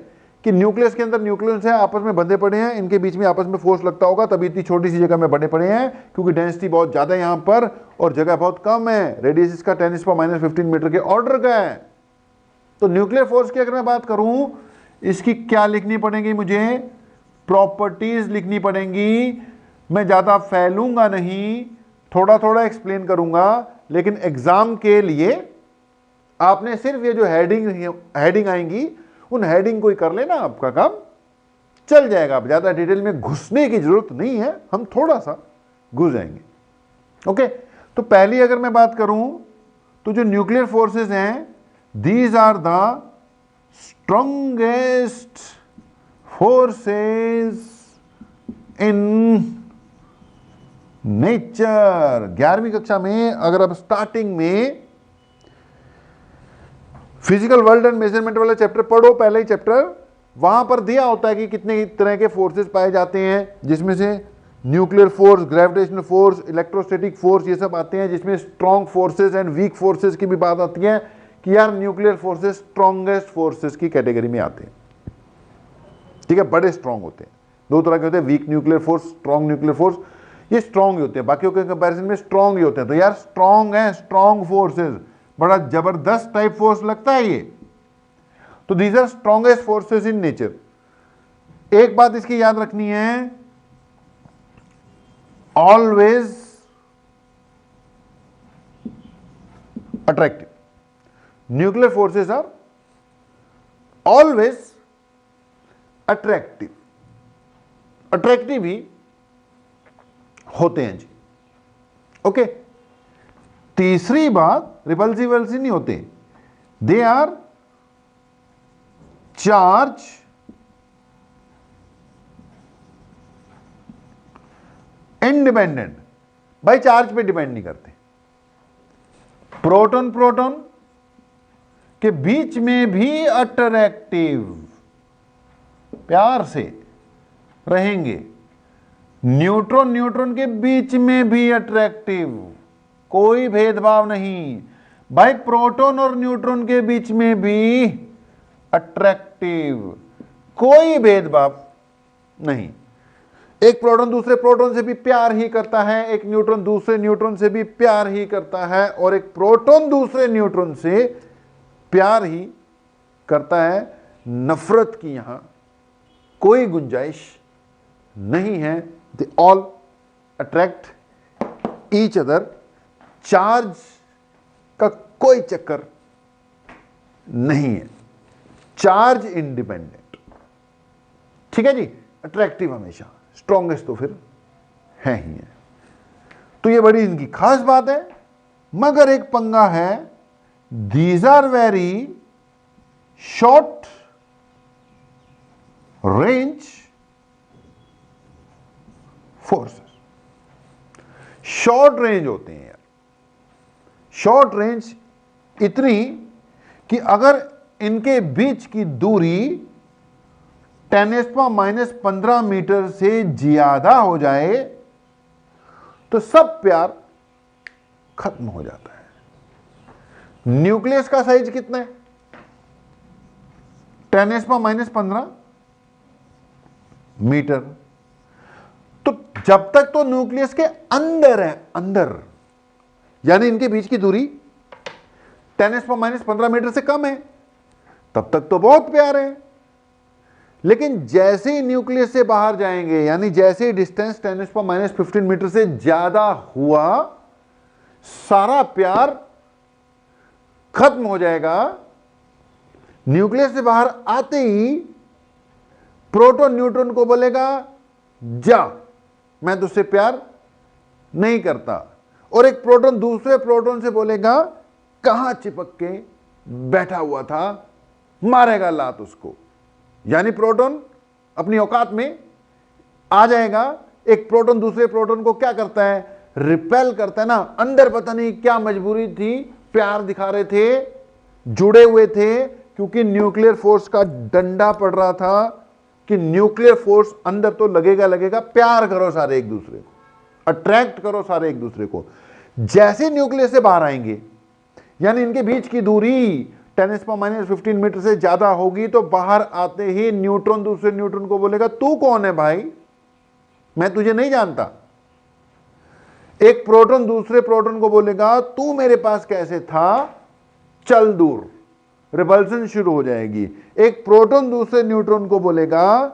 कि न्यूक्लियस के अंदर न्यूक्लियस है, आपस में बंधे पड़े हैं, इनके बीच में आपस में फोर्स लगता होगा, तभी इतनी छोटी सी जगह में बंधे पड़े हैं, क्योंकि डेंसिटी बहुत ज्यादा है यहां पर और जगह बहुत कम है। रेडियस इसका 10⁻⁻15 मीटर के ऑर्डर का है। तो न्यूक्लियर फोर्स की अगर मैं बात करूं, इसकी क्या लिखनी पड़ेगी मुझे? प्रॉपर्टीज लिखनी पड़ेंगी। मैं ज्यादा फैलूंगा नहीं, थोड़ा थोड़ा एक्सप्लेन करूंगा, लेकिन एग्जाम के लिए आपने सिर्फ ये जो हेडिंग आएंगी उन हेडिंग को ही कर लेना, आपका काम चल जाएगा। आप ज्यादा डिटेल में घुसने की जरूरत नहीं है, हम थोड़ा सा घुस जाएंगे। ओके, तो पहली अगर मैं बात करूं तो जो न्यूक्लियर फोर्सेस हैं, these are the strongest forces in nature. 11वीं कक्षा में अगर आप स्टार्टिंग में फिजिकल वर्ल्ड एंड मेजरमेंट वाला चैप्टर पढ़ो, पहले ही चैप्टर, वहां पर दिया होता है कि कितने तरह के फोर्सेस पाए जाते हैं, जिसमें से nuclear force, gravitational force, electrostatic force, ये सब आते हैं, जिसमें strong forces and weak forces की भी बात आती है कि यार न्यूक्लियर फोर्सेस स्ट्रॉन्गेस्ट फोर्सेस की कैटेगरी में आते हैं, ठीक है। बड़े स्ट्रॉन्ग होते हैं, दो तरह के होते हैं, weak nuclear force, strong nuclear force. ये स्ट्रॉन्ग होते हैं, बाकियों के कंपैरिजन में स्ट्रॉन्ग ही होते हैं। तो यार स्ट्रॉन्ग है, स्ट्रॉन्ग फोर्सेस, बड़ा जबरदस्त टाइप फोर्स लगता है ये। तो these are strongest forces in nature. एक बात इसकी याद रखनी है, always attractive. Nuclear forces are always attractive, attractive ही होते हैं जी। ओके, तीसरी बात, रिपल्सिव वल्सिव नहीं होते, दे आर चार्ज इंडिपेंडेंट। भाई चार्ज पे डिपेंड नहीं करते। प्रोटॉन प्रोटॉन के बीच में भी अट्रैक्टिव, प्यार से रहेंगे। न्यूट्रॉन न्यूट्रॉन के बीच में भी अट्रैक्टिव, कोई भेदभाव नहीं। भाई प्रोटॉन और न्यूट्रॉन के बीच में भी अट्रैक्टिव, कोई भेदभाव नहीं। एक प्रोटॉन दूसरे प्रोटॉन से भी प्यार ही करता है, एक न्यूट्रॉन दूसरे न्यूट्रॉन से भी प्यार ही करता है, और एक प्रोटॉन दूसरे न्यूट्रॉन से प्यार ही करता है। नफरत की यहां कोई गुंजाइश नहीं है। They all attract each other. Charge का कोई चक्कर नहीं है, चार्ज इंडिपेंडेंट, ठीक है जी। अट्रैक्टिव हमेशा, स्ट्रॉन्गेस्ट तो फिर है ही है। तो ये बड़ी इनकी खास बात है। मगर एक पंगा है, these are very short range forces. Short range होते हैं यार, शॉर्ट रेंज इतनी कि अगर इनके बीच की दूरी 10⁻⁻15 मीटर से ज्यादा हो जाए तो सब प्यार खत्म हो जाता है। न्यूक्लियस का साइज कितना है? 10⁻⁻15 मीटर। तो जब तक तो न्यूक्लियस के अंदर है, अंदर, यानी इनके बीच की दूरी 10⁻15 मीटर से कम है, तब तक तो बहुत प्यार है। लेकिन जैसे ही न्यूक्लियस से बाहर जाएंगे, यानी जैसे ही डिस्टेंस 10⁻15 मीटर से ज्यादा हुआ, सारा प्यार खत्म हो जाएगा। न्यूक्लियस से बाहर आते ही प्रोटॉन न्यूट्रॉन को बोलेगा जा, मैं तुझसे प्यार नहीं करता, और एक प्रोटॉन दूसरे प्रोटॉन से बोलेगा कहां चिपक के बैठा हुआ था, मारेगा लात उसको। यानी प्रोटॉन अपनी औकात में आ जाएगा। एक प्रोटॉन दूसरे प्रोटॉन को क्या करता है? रिपेल करता है ना। अंदर पता नहीं क्या मजबूरी थी, प्यार दिखा रहे थे, जुड़े हुए थे, क्योंकि न्यूक्लियर फोर्स का डंडा पड़ रहा था कि न्यूक्लियर फोर्स अंदर तो लगेगा। प्यार करो सारे एक दूसरे को, अट्रैक्ट करो सारे एक दूसरे को। जैसे न्यूक्लियस से बाहर आएंगे, यानी इनके बीच की दूरी 10⁻15 मीटर से ज्यादा होगी, तो बाहर आते ही न्यूट्रॉन दूसरे न्यूट्रॉन को बोलेगा तू कौन है भाई, मैं तुझे नहीं जानता। एक प्रोटॉन दूसरे प्रोटॉन को बोलेगा तू मेरे पास कैसे था, चल दूर, रिपल्सन शुरू हो जाएगी। एक प्रोटॉन दूसरे न्यूट्रॉन को बोलेगा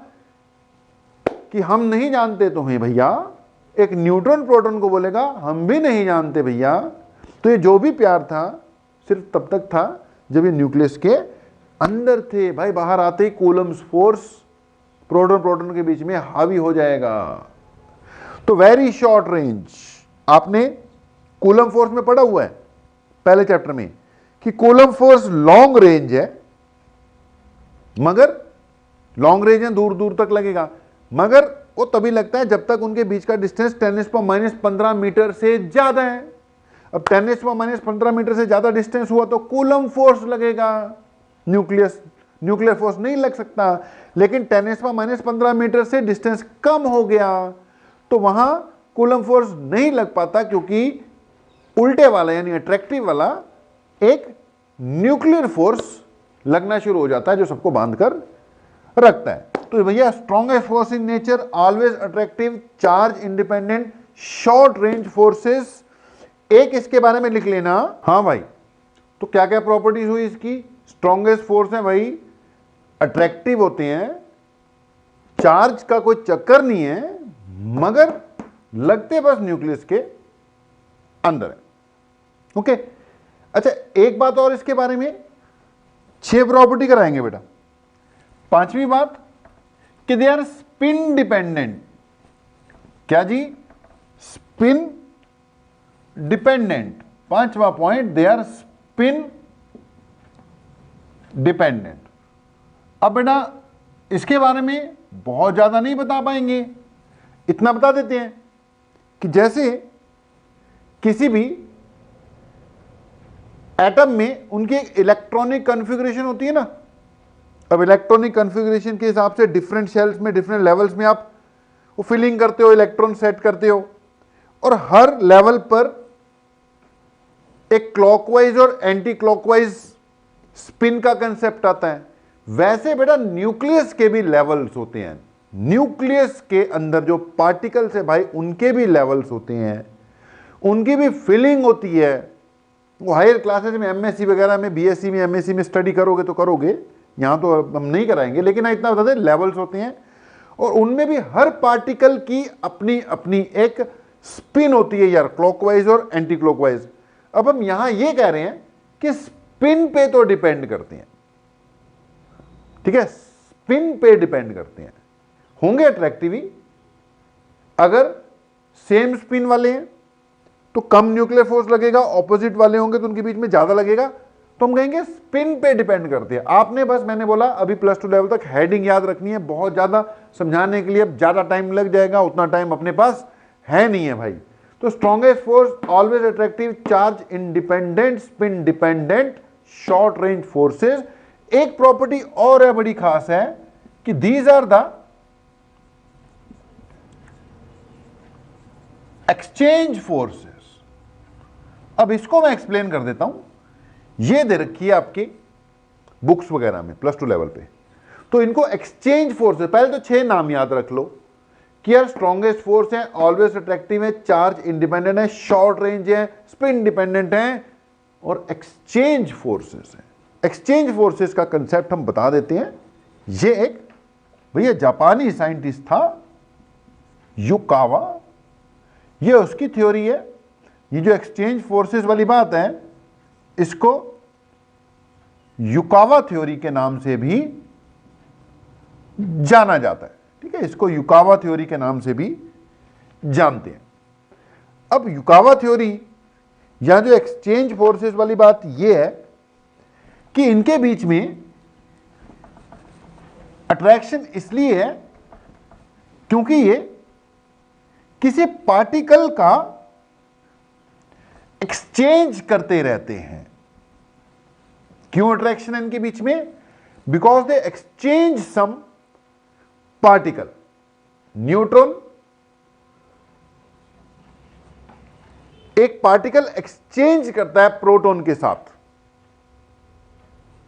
कि हम नहीं जानते तुम्हें भैया। एक न्यूट्रॉन प्रोटॉन को बोलेगा हम भी नहीं जानते भैया। तो ये जो भी प्यार था सिर्फ तब तक था जब ये न्यूक्लियस के अंदर थे। भाई बाहर आते ही कूलम्स फोर्स प्रोटॉन प्रोटॉन के बीच में हावी हो जाएगा। तो वेरी शॉर्ट रेंज, आपने कूलम फोर्स में पढ़ा हुआ है पहले चैप्टर में कि कूलम फोर्स लॉन्ग रेंज है, मगर लॉन्ग रेंज है, दूर दूर तक लगेगा, मगर वो तभी लगता है जब तक उनके बीच का डिस्टेंस 10⁻15 मीटर से ज्यादा है। अब 10⁻15 मीटर से ज्यादा डिस्टेंस हुआ तो कूलम फोर्स लगेगा, न्यूक्लियर फोर्स नहीं लग सकता। लेकिन 10⁻15 मीटर से डिस्टेंस कम हो गया तो वहां कूलम फोर्स नहीं लग पाता, क्योंकि उल्टे वाला यानी अट्रैक्टिव वाला एक न्यूक्लियर फोर्स लगना शुरू हो जाता है जो सबको बांध कर रखता है। तो भैया strongest force in nature, always attractive, charge independent, short range forces. एक इसके बारे में लिख लेना। हाँ भाई, तो क्या क्या प्रॉपर्टीज हुई इसकी? स्ट्रॉन्गेस्ट फोर्स है भाई, अट्रैक्टिव होते हैं, चार्ज का कोई चक्कर नहीं है, मगर लगते बस न्यूक्लियस के अंदर है। ओके, अच्छा एक बात और इसके बारे में, 6 प्रॉपर्टी कराएंगे बेटा। 5वीं बात कि दे आर स्पिन डिपेंडेंट। क्या जी? Spin dependent. 5वां point, they are spin dependent. अब बेटा इसके बारे में बहुत ज्यादा नहीं बता पाएंगे, इतना बता देते हैं कि जैसे किसी भी एटम में उनकी एक इलेक्ट्रॉनिक कॉन्फ़िगरेशन होती है ना। अब इलेक्ट्रॉनिक कॉन्फ़िगरेशन के हिसाब से डिफरेंट शेल्स में, डिफरेंट लेवल्स में आप वो फिलिंग करते हो, इलेक्ट्रॉन सेट करते हो, और हर लेवल पर एक क्लॉकवाइज और एंटी क्लॉकवाइज स्पिन का कंसेप्ट आता है। वैसे बेटा न्यूक्लियस के भी लेवल्स होते हैं। न्यूक्लियस के अंदर जो पार्टिकल्स है भाई, उनके भी लेवल्स होते हैं, उनकी भी फिलिंग होती है। वो हायर क्लासेस में, एमएससी वगैरह में, बीएससी में, एमएससी में स्टडी करोगे तो करोगे, यहां तो हम नहीं कराएंगे, लेकिन इतना बता दें लेवल्स होते हैं, और उनमें भी हर पार्टिकल की अपनी अपनी एक स्पिन होती है यार, क्लॉकवाइज और एंटी क्लॉकवाइज। अब हम यहां ये कह रहे हैं कि स्पिन पे तो डिपेंड करते हैं, ठीक है, स्पिन पे डिपेंड करते हैं। होंगे अट्रैक्टिव ही, अगर सेम स्पिन वाले हैं तो कम न्यूक्लियर फोर्स लगेगा, ऑपोजिट वाले होंगे तो उनके बीच में ज्यादा लगेगा, तो हम कहेंगे स्पिन पे डिपेंड करते हैं। आपने बस, मैंने बोला अभी +2 लेवल तक हेडिंग याद रखनी है, बहुत ज्यादा समझाने के लिए अब ज्यादा टाइम लग जाएगा, उतना टाइम अपने पास है नहीं है भाई। तो strongest force always attractive, charge independent, spin dependent, short range forces. एक प्रॉपर्टी और है बड़ी खास है कि these are the exchange forces. अब इसको मैं एक्सप्लेन कर देता हूं। ये दे रखी है आपकी बुक्स वगैरह में प्लस 2 लेवल पे, तो इनको एक्सचेंज फोर्सेस, पहले तो 6 नाम याद रख लो कि यार स्ट्रॉन्गेस्ट फोर्स है, ऑलवेज अट्रैक्टिव है, चार्ज इंडिपेंडेंट है, शॉर्ट रेंज है, स्पिन डिपेंडेंट है और एक्सचेंज फोर्सेस है। एक्सचेंज फोर्सेस का कंसेप्ट हम बता देते हैं। ये एक भैया जापानी साइंटिस्ट था युकावा, ये उसकी थ्योरी है। ये जो एक्सचेंज फोर्सेस वाली बात है इसको युकावा थ्योरी के नाम से भी जाना जाता है, ठीक है, इसको युकावा थ्योरी के नाम से भी जानते हैं। अब युकावा थ्योरी या जो एक्सचेंज फोर्सेस वाली बात यह है कि इनके बीच में अट्रैक्शन इसलिए है क्योंकि ये किसी पार्टिकल का एक्सचेंज करते रहते हैं। क्यों अट्रैक्शन है इनके बीच में? Because they exchange some particle. Neutron एक पार्टिकल एक्सचेंज करता है प्रोटॉन के साथ।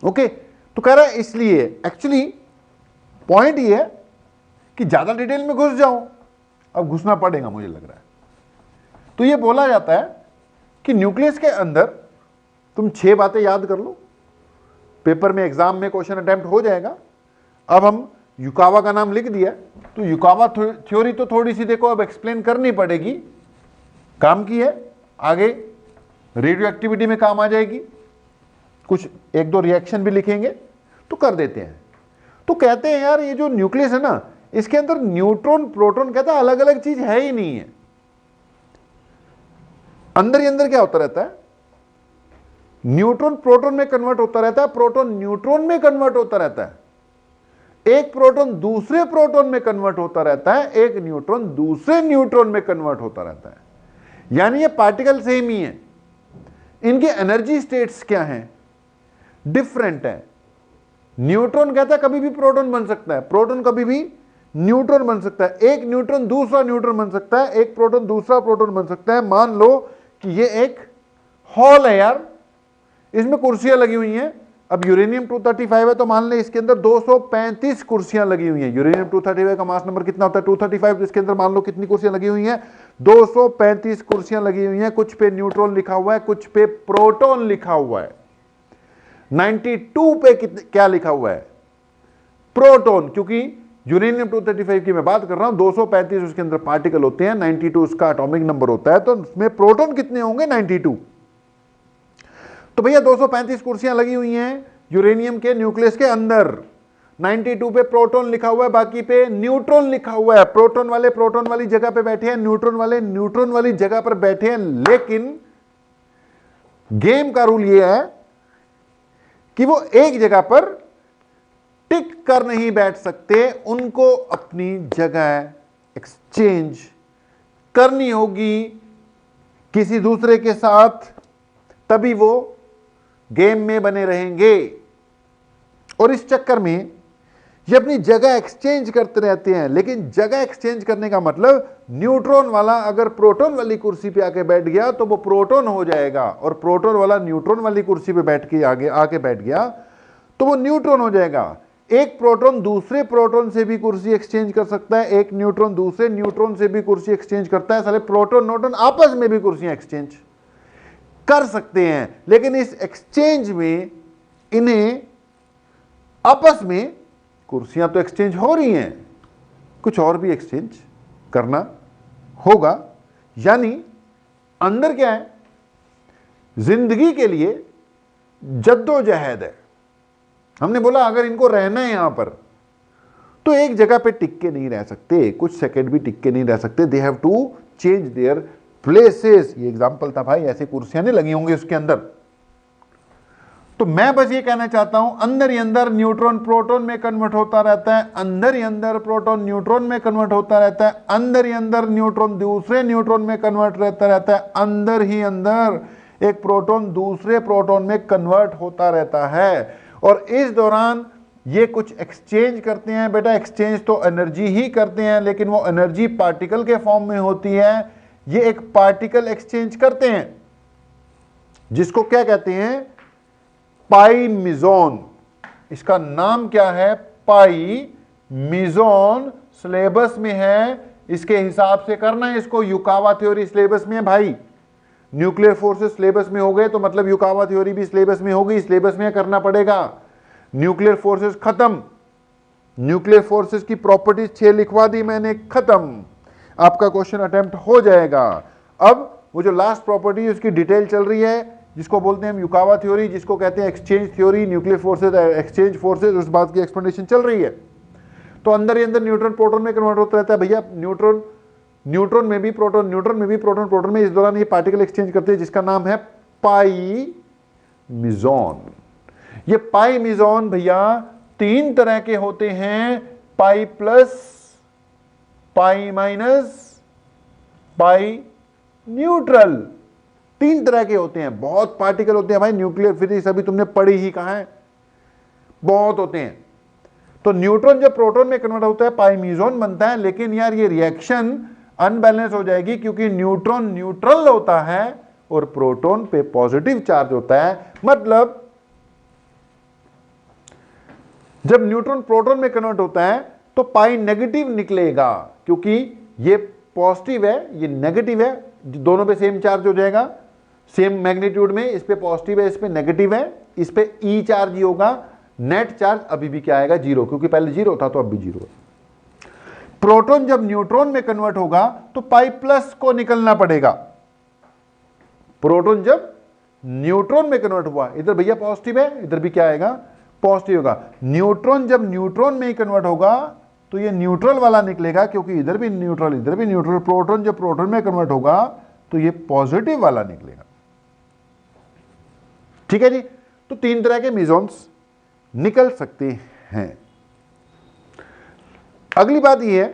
ओके, तो कह रहा है इसलिए एक्चुअली पॉइंट ये है कि ज्यादा डिटेल में घुस जाऊं, अब घुसना पड़ेगा मुझे लग रहा है। तो ये बोला जाता है कि न्यूक्लियस के अंदर तुम 6 बातें याद कर लो, पेपर में एग्जाम में क्वेश्चन अटेम्प्ट हो जाएगा। अब हम युकावा का नाम लिख दिया, तो युकावा थ्योरी तो थोड़ी सी देखो अब एक्सप्लेन करनी पड़ेगी, काम की है, आगे रेडियो एक्टिविटी में काम आ जाएगी, कुछ 1-2 रिएक्शन भी लिखेंगे तो कर देते हैं। तो कहते हैं यार ये जो न्यूक्लियस है ना, इसके अंदर न्यूट्रॉन प्रोटॉन कहता है अलग अलग चीज है ही नहीं है। अंदर ही अंदर क्या होता रहता है? न्यूट्रॉन प्रोटॉन में कन्वर्ट होता रहता है, प्रोटॉन न्यूट्रॉन में कन्वर्ट होता रहता है, एक प्रोटॉन दूसरे प्रोटॉन में कन्वर्ट होता रहता है, एक न्यूट्रॉन दूसरे न्यूट्रॉन में कन्वर्ट होता रहता है। यानी ये पार्टिकल सेम ही है, इनके एनर्जी स्टेट्स क्या हैं? डिफरेंट है। न्यूट्रॉन कहता है कभी भी प्रोटॉन बन सकता है, प्रोटॉन कभी भी न्यूट्रॉन बन सकता है, एक न्यूट्रॉन दूसरा न्यूट्रॉन बन सकता है, एक प्रोटॉन दूसरा प्रोटॉन बन सकता है। मान लो कि ये एक हॉल है यार, इसमें कुर्सियां लगी हुई हैं। अब यूरेनियम 235 है तो मान ले इसके अंदर 235 कुर्सियां लगी हुई हैं। यूरेनियम 235 का मास नंबर कितना होता है? 235। इसके अंदर मान लो कितनी कुर्सियां लगी हुई हैं? 235 कुर्सियां लगी हुई हैं। कुछ पे न्यूट्रॉन लिखा हुआ है, कुछ पे प्रोटॉन लिखा हुआ है। 92 पे क्या लिखा हुआ है? प्रोटॉन, क्योंकि यूरेनियम 235 की मैं बात कर रहा हूं, 235 उसके अंदर पार्टिकल होते हैं, 92 उसका एटॉमिक नंबर होता है, तो उसमें प्रोटॉन कितने होंगे? 92। तो भैया 235 कुर्सियां लगी हुई हैं यूरेनियम के न्यूक्लियस के अंदर, 92 पे प्रोटॉन लिखा हुआ है, बाकी पे न्यूट्रॉन लिखा हुआ है। प्रोटॉन वाले प्रोटॉन वाली जगह पे बैठे हैं, न्यूट्रॉन वाले न्यूट्रॉन वाली जगह पर बैठे हैं। लेकिन गेम का रूल यह है कि वो एक जगह पर टिक कर नहीं बैठ सकते, उनको अपनी जगह एक्सचेंज करनी होगी किसी दूसरे के साथ, तभी वो गेम में बने रहेंगे। और इस चक्कर में ये अपनी जगह एक्सचेंज करते रहते हैं। लेकिन जगह एक्सचेंज करने का मतलब न्यूट्रॉन वाला अगर प्रोटॉन वाली कुर्सी पे आके बैठ गया तो वो प्रोटॉन हो जाएगा, और प्रोटॉन वाला न्यूट्रॉन वाली कुर्सी पे बैठ के आगे आके बैठ गया तो वो न्यूट्रॉन हो जाएगा। एक प्रोटॉन दूसरे प्रोटॉन से भी कुर्सी एक्सचेंज कर सकता है, एक न्यूट्रॉन दूसरे न्यूट्रॉन से भी कुर्सी एक्सचेंज करता है। सारे प्रोटॉन न्यूट्रॉन आपस में भी कुर्सियां एक्सचेंज कर सकते हैं। लेकिन इस एक्सचेंज में इन्हें आपस में कुर्सियां तो एक्सचेंज हो रही हैं, कुछ और भी एक्सचेंज करना होगा। यानी अंदर क्या है? जिंदगी के लिए जद्दोजहद है। हमने बोला अगर इनको रहना है यहां पर तो एक जगह पे टिक के नहीं रह सकते, कुछ सेकंड भी टिक के नहीं रह सकते, they have to change their places. ये एग्जांपल था भाई, ऐसे कुर्सियां नहीं लगी होंगी उसके अंदर। तो मैं बस ये कहना चाहता हूं, अंदर ही अंदर न्यूट्रॉन प्रोटॉन में कन्वर्ट होता रहता है, अंदर ही अंदर प्रोटॉन न्यूट्रॉन में कन्वर्ट होता रहता है, अंदर ही अंदर न्यूट्रॉन दूसरे न्यूट्रॉन में कन्वर्ट रहता रहता है, अंदर ही अंदर एक प्रोटॉन दूसरे प्रोटॉन में कन्वर्ट होता रहता है। और इस दौरान ये कुछ एक्सचेंज करते हैं। बेटा एक्सचेंज तो एनर्जी ही करते हैं, लेकिन वो एनर्जी पार्टिकल के फॉर्म में होती है ये एक पार्टिकल एक्सचेंज करते हैं जिसको क्या कहते हैं, पाई मिजोन। इसका नाम क्या है, पाई मिजोन। सिलेबस में है, इसके हिसाब से करना है इसको। युकावा थ्योरी सिलेबस में है भाई, न्यूक्लियर फोर्सेस सिलेबस में हो गए तो मतलब युकावा थ्योरी भी सिलेबस में होगी, सिलेबस में करना पड़ेगा। न्यूक्लियर फोर्सेस खत्म, न्यूक्लियर फोर्सेस की प्रॉपर्टीज 6 लिखवा दी मैंने, खत्म, आपका क्वेश्चन अटेम्प्ट हो जाएगा। अब वो जो लास्ट प्रॉपर्टी उसकी डिटेल चल रही है, जिसको बोलते हैं हम युकावा थ्योरी, जिसको कहते हैं exchange theory, nuclear forces exchange forces, उस बात की एक्सप्लेनेशन चल रही है। तो अंदर ही अंदर न्यूट्रॉन प्रोटॉन में कन्वर्ट होता रहता है भैया, न्यूट्रॉन में भी प्रोटॉन, न्यूट्रॉन में भी प्रोटॉन, प्रोटॉन में, इस दौरान ये पार्टिकल एक्सचेंज करते हैं जिसका नाम है पाई मिजोन। ये पाई मिजोन भैया 3 तरह के होते हैं, पाई प्लस, पाई माइनस, पाई न्यूट्रल। 3 तरह के होते हैं, बहुत पार्टिकल होते हैं भाई, न्यूक्लियर फिजिक्स अभी तुमने पढ़ी ही कहां है, बहुत होते हैं। तो न्यूट्रॉन जब प्रोटॉन में कन्वर्ट होता है पाई मिजोन बनता है, लेकिन यार ये रिएक्शन अनबैलेंस हो जाएगी क्योंकि न्यूट्रॉन न्यूट्रल होता है और प्रोटॉन पे पॉजिटिव चार्ज होता है। मतलब जब न्यूट्रॉन प्रोटॉन में कन्वर्ट होता है तो पाई नेगेटिव निकलेगा, क्योंकि ये पॉजिटिव है ये नेगेटिव है, दोनों पे सेम चार्ज हो जाएगा, सेम मैग्नीट्यूड में, इस पे पॉजिटिव है इस पे नेगेटिव है, इस पे ई चार्ज ही होगा, नेट चार्ज अभी भी क्या आएगा, 0, क्योंकि पहले 0 था तो अब भी 0 है। प्रोटॉन जब न्यूट्रॉन में कन्वर्ट होगा तो पाई प्लस को निकलना पड़ेगा। प्रोटॉन जब न्यूट्रॉन में कन्वर्ट हुआ, इधर भैया पॉजिटिव है, इधर भी क्या आएगा, पॉजिटिव होगा। न्यूट्रॉन जब न्यूट्रॉन में ही कन्वर्ट होगा तो ये न्यूट्रल वाला निकलेगा, क्योंकि इधर भी न्यूट्रल इधर भी न्यूट्रल। प्रोटॉन जब प्रोटॉन में कन्वर्ट होगा तो ये पॉजिटिव वाला निकलेगा। ठीक है जी, तो 3 तरह के मिजोन्स निकल सकते हैं। अगली बात यह है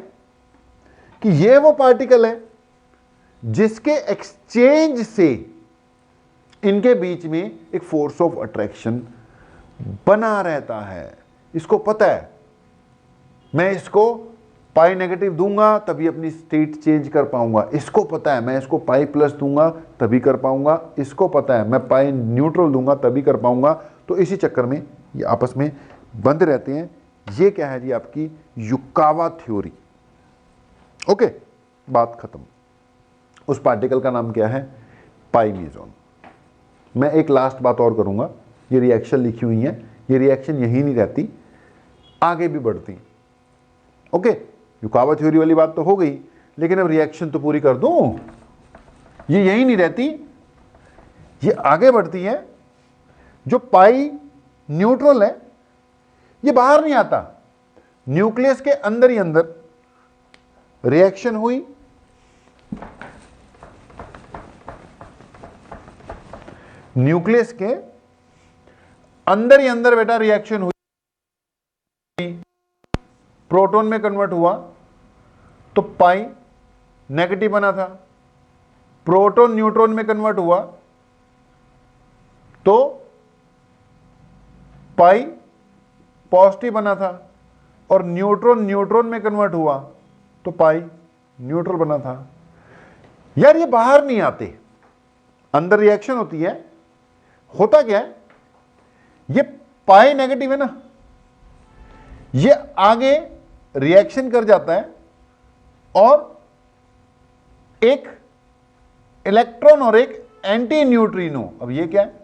कि ये वो पार्टिकल है जिसके एक्सचेंज से इनके बीच में एक फोर्स ऑफ अट्रैक्शन बना रहता है। इसको पता है मैं इसको पाई नेगेटिव दूंगा तभी अपनी स्टेट चेंज कर पाऊंगा, इसको पता है मैं इसको पाई प्लस दूंगा तभी कर पाऊंगा, इसको पता है मैं पाई न्यूट्रल दूंगा तभी कर पाऊंगा। तो इसी चक्कर में ये आपस में बंद रहते हैं। ये क्या है जी, आपकी युकावा थ्योरी। ओके, बात खत्म। उस पार्टिकल का नाम क्या है, पाई मिजोन। मैं एक लास्ट बात और करूंगा, ये रिएक्शन लिखी हुई है, ये रिएक्शन यही नहीं रहती, आगे भी बढ़ती। ओके, युकावा थ्योरी वाली बात तो हो गई, लेकिन अब रिएक्शन तो पूरी कर दूं। ये यही नहीं रहती, ये आगे बढ़ती है। जो पाई न्यूट्रल है ये बाहर नहीं आता, न्यूक्लियस के अंदर ही अंदर रिएक्शन हुई, न्यूक्लियस के अंदर ही अंदर बेटा रिएक्शन हुई, प्रोटॉन में कन्वर्ट हुआ तो पाई नेगेटिव बना था, प्रोटॉन न्यूट्रॉन में कन्वर्ट हुआ तो पाई पॉजिटिव बना था, और न्यूट्रॉन न्यूट्रॉन में कन्वर्ट हुआ तो पाई न्यूट्रल बना था। यार ये बाहर नहीं आते, अंदर रिएक्शन होती है। होता क्या है, ये पाई नेगेटिव है ना, ये आगे रिएक्शन कर जाता है और एक इलेक्ट्रॉन और एक एंटी न्यूट्रिनो, अब ये क्या है,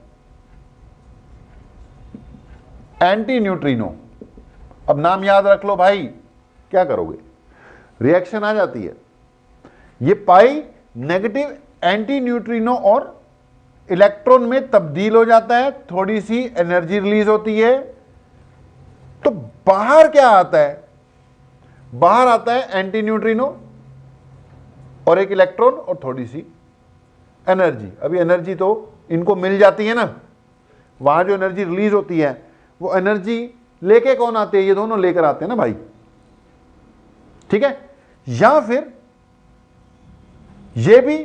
एंटी न्यूट्रिनो। अब नाम याद रख लो भाई, क्या करोगे, रिएक्शन आ जाती है, ये पाई नेगेटिव एंटी न्यूट्रिनो और इलेक्ट्रॉन में तब्दील हो जाता है, थोड़ी सी एनर्जी रिलीज होती है। तो बाहर क्या आता है, बाहर आता है एंटी न्यूट्रिनो और एक इलेक्ट्रॉन और थोड़ी सी एनर्जी। अभी एनर्जी तो इनको मिल जाती है ना, वहां जो एनर्जी रिलीज होती है वो एनर्जी लेके कौन आते हैं, ये दोनों लेकर आते हैं ना भाई। ठीक है, या फिर ये भी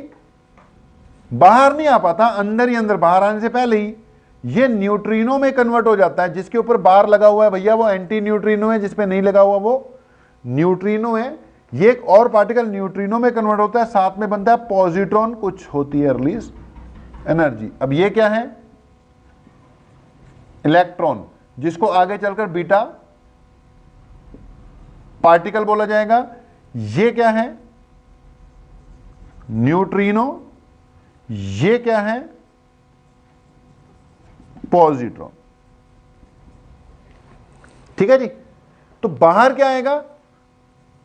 बाहर नहीं आ पाता, अंदर ही अंदर, बाहर आने से पहले ही ये न्यूट्रिनो में कन्वर्ट हो जाता है। जिसके ऊपर बार लगा हुआ है भैया वो एंटी न्यूट्रिनो है, जिसपे नहीं लगा हुआ वो न्यूट्रिनो है। ये एक और पार्टिकल न्यूट्रिनो में कन्वर्ट होता है, साथ में बनता है पॉजिट्रॉन, कुछ होती है रिलीज एनर्जी। अब ये क्या है, इलेक्ट्रॉन, जिसको आगे चलकर बीटा पार्टिकल बोला जाएगा। ये क्या है, न्यूट्रिनो, ये क्या है, पॉजिट्रॉन। ठीक है जी। तो बाहर क्या आएगा,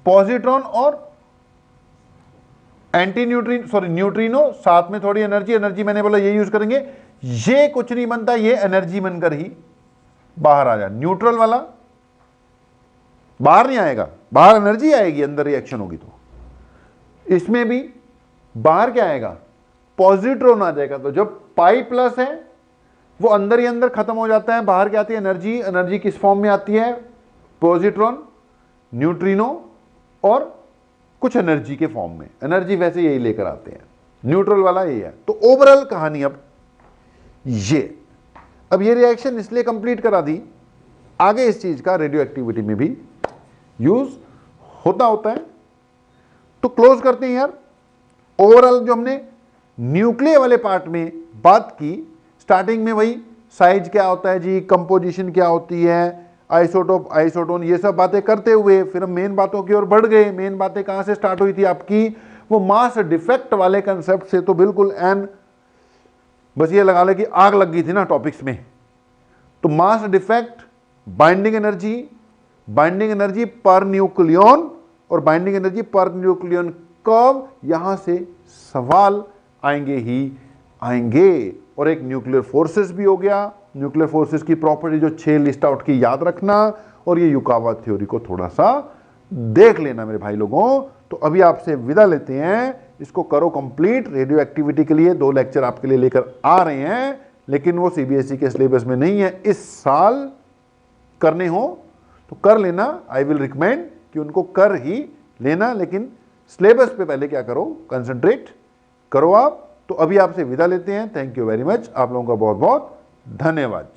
पॉजिट्रॉन और एंटी न्यूट्रिनो, साथ में थोड़ी एनर्जी मैंने बोला ये यूज करेंगे। ये कुछ नहीं बनता, ये एनर्जी बनकर ही बाहर आ जाए। न्यूट्रल वाला बाहर नहीं आएगा, बाहर एनर्जी आएगी, अंदर रिएक्शन होगी। तो इसमें भी बाहर क्या आएगा, पॉजिट्रॉन आ जाएगा। तो जब पाई प्लस है वो अंदर ही अंदर खत्म हो जाता है, बाहर क्या आती है, एनर्जी। एनर्जी किस फॉर्म में आती है, पॉजिट्रॉन, न्यूट्रिनो और कुछ एनर्जी के फॉर्म में। एनर्जी वैसे यही लेकर आते हैं, न्यूट्रल वाला यही है। तो ओवरऑल कहानी अब ये रिएक्शन इसलिए कंप्लीट करा दी, आगे इस चीज का रेडियो एक्टिविटी में भी यूज होता है। तो क्लोज करते हैं यार। ओवरऑल जो हमने न्यूक्लियर वाले पार्ट में बात की, स्टार्टिंग में वही साइज क्या होता है जी, कंपोजिशन क्या होती है, आइसोटोप, आइसोटोन, ये सब बातें करते हुए फिर हम मेन बातों की ओर बढ़ गए। मेन बातें कहां से स्टार्ट हुई थी आपकी, वो मास डिफेक्ट वाले कंसेप्ट से। तो बिल्कुल बस ये लगा ले कि आग लग गई थी ना टॉपिक्स में। तो mass defect, binding energy per nucleon और binding energy per nucleon curve, यहां से सवाल आएंगे ही आएंगे। और एक न्यूक्लियर फोर्सेस भी हो गया। न्यूक्लियर फोर्सेस की प्रॉपर्टी जो 6 लिस्ट आउट की याद रखना, और ये युकावा थ्योरी को थोड़ा सा देख लेना मेरे भाई लोगों। तो अभी आपसे विदा लेते हैं, इसको करो कंप्लीट। रेडियो एक्टिविटी के लिए 2 लेक्चर आपके लिए लेकर आ रहे हैं, लेकिन वो सीबीएसई के सिलेबस में नहीं है। इस साल करने हो तो कर लेना, आई विल रिकमेंड कि उनको कर ही लेना, लेकिन सिलेबस पे पहले क्या करो, कंसंट्रेट करो आप। तो अभी आपसे विदा लेते हैं। थैंक यू वेरी मच, आप लोगों का बहुत बहुत धन्यवाद।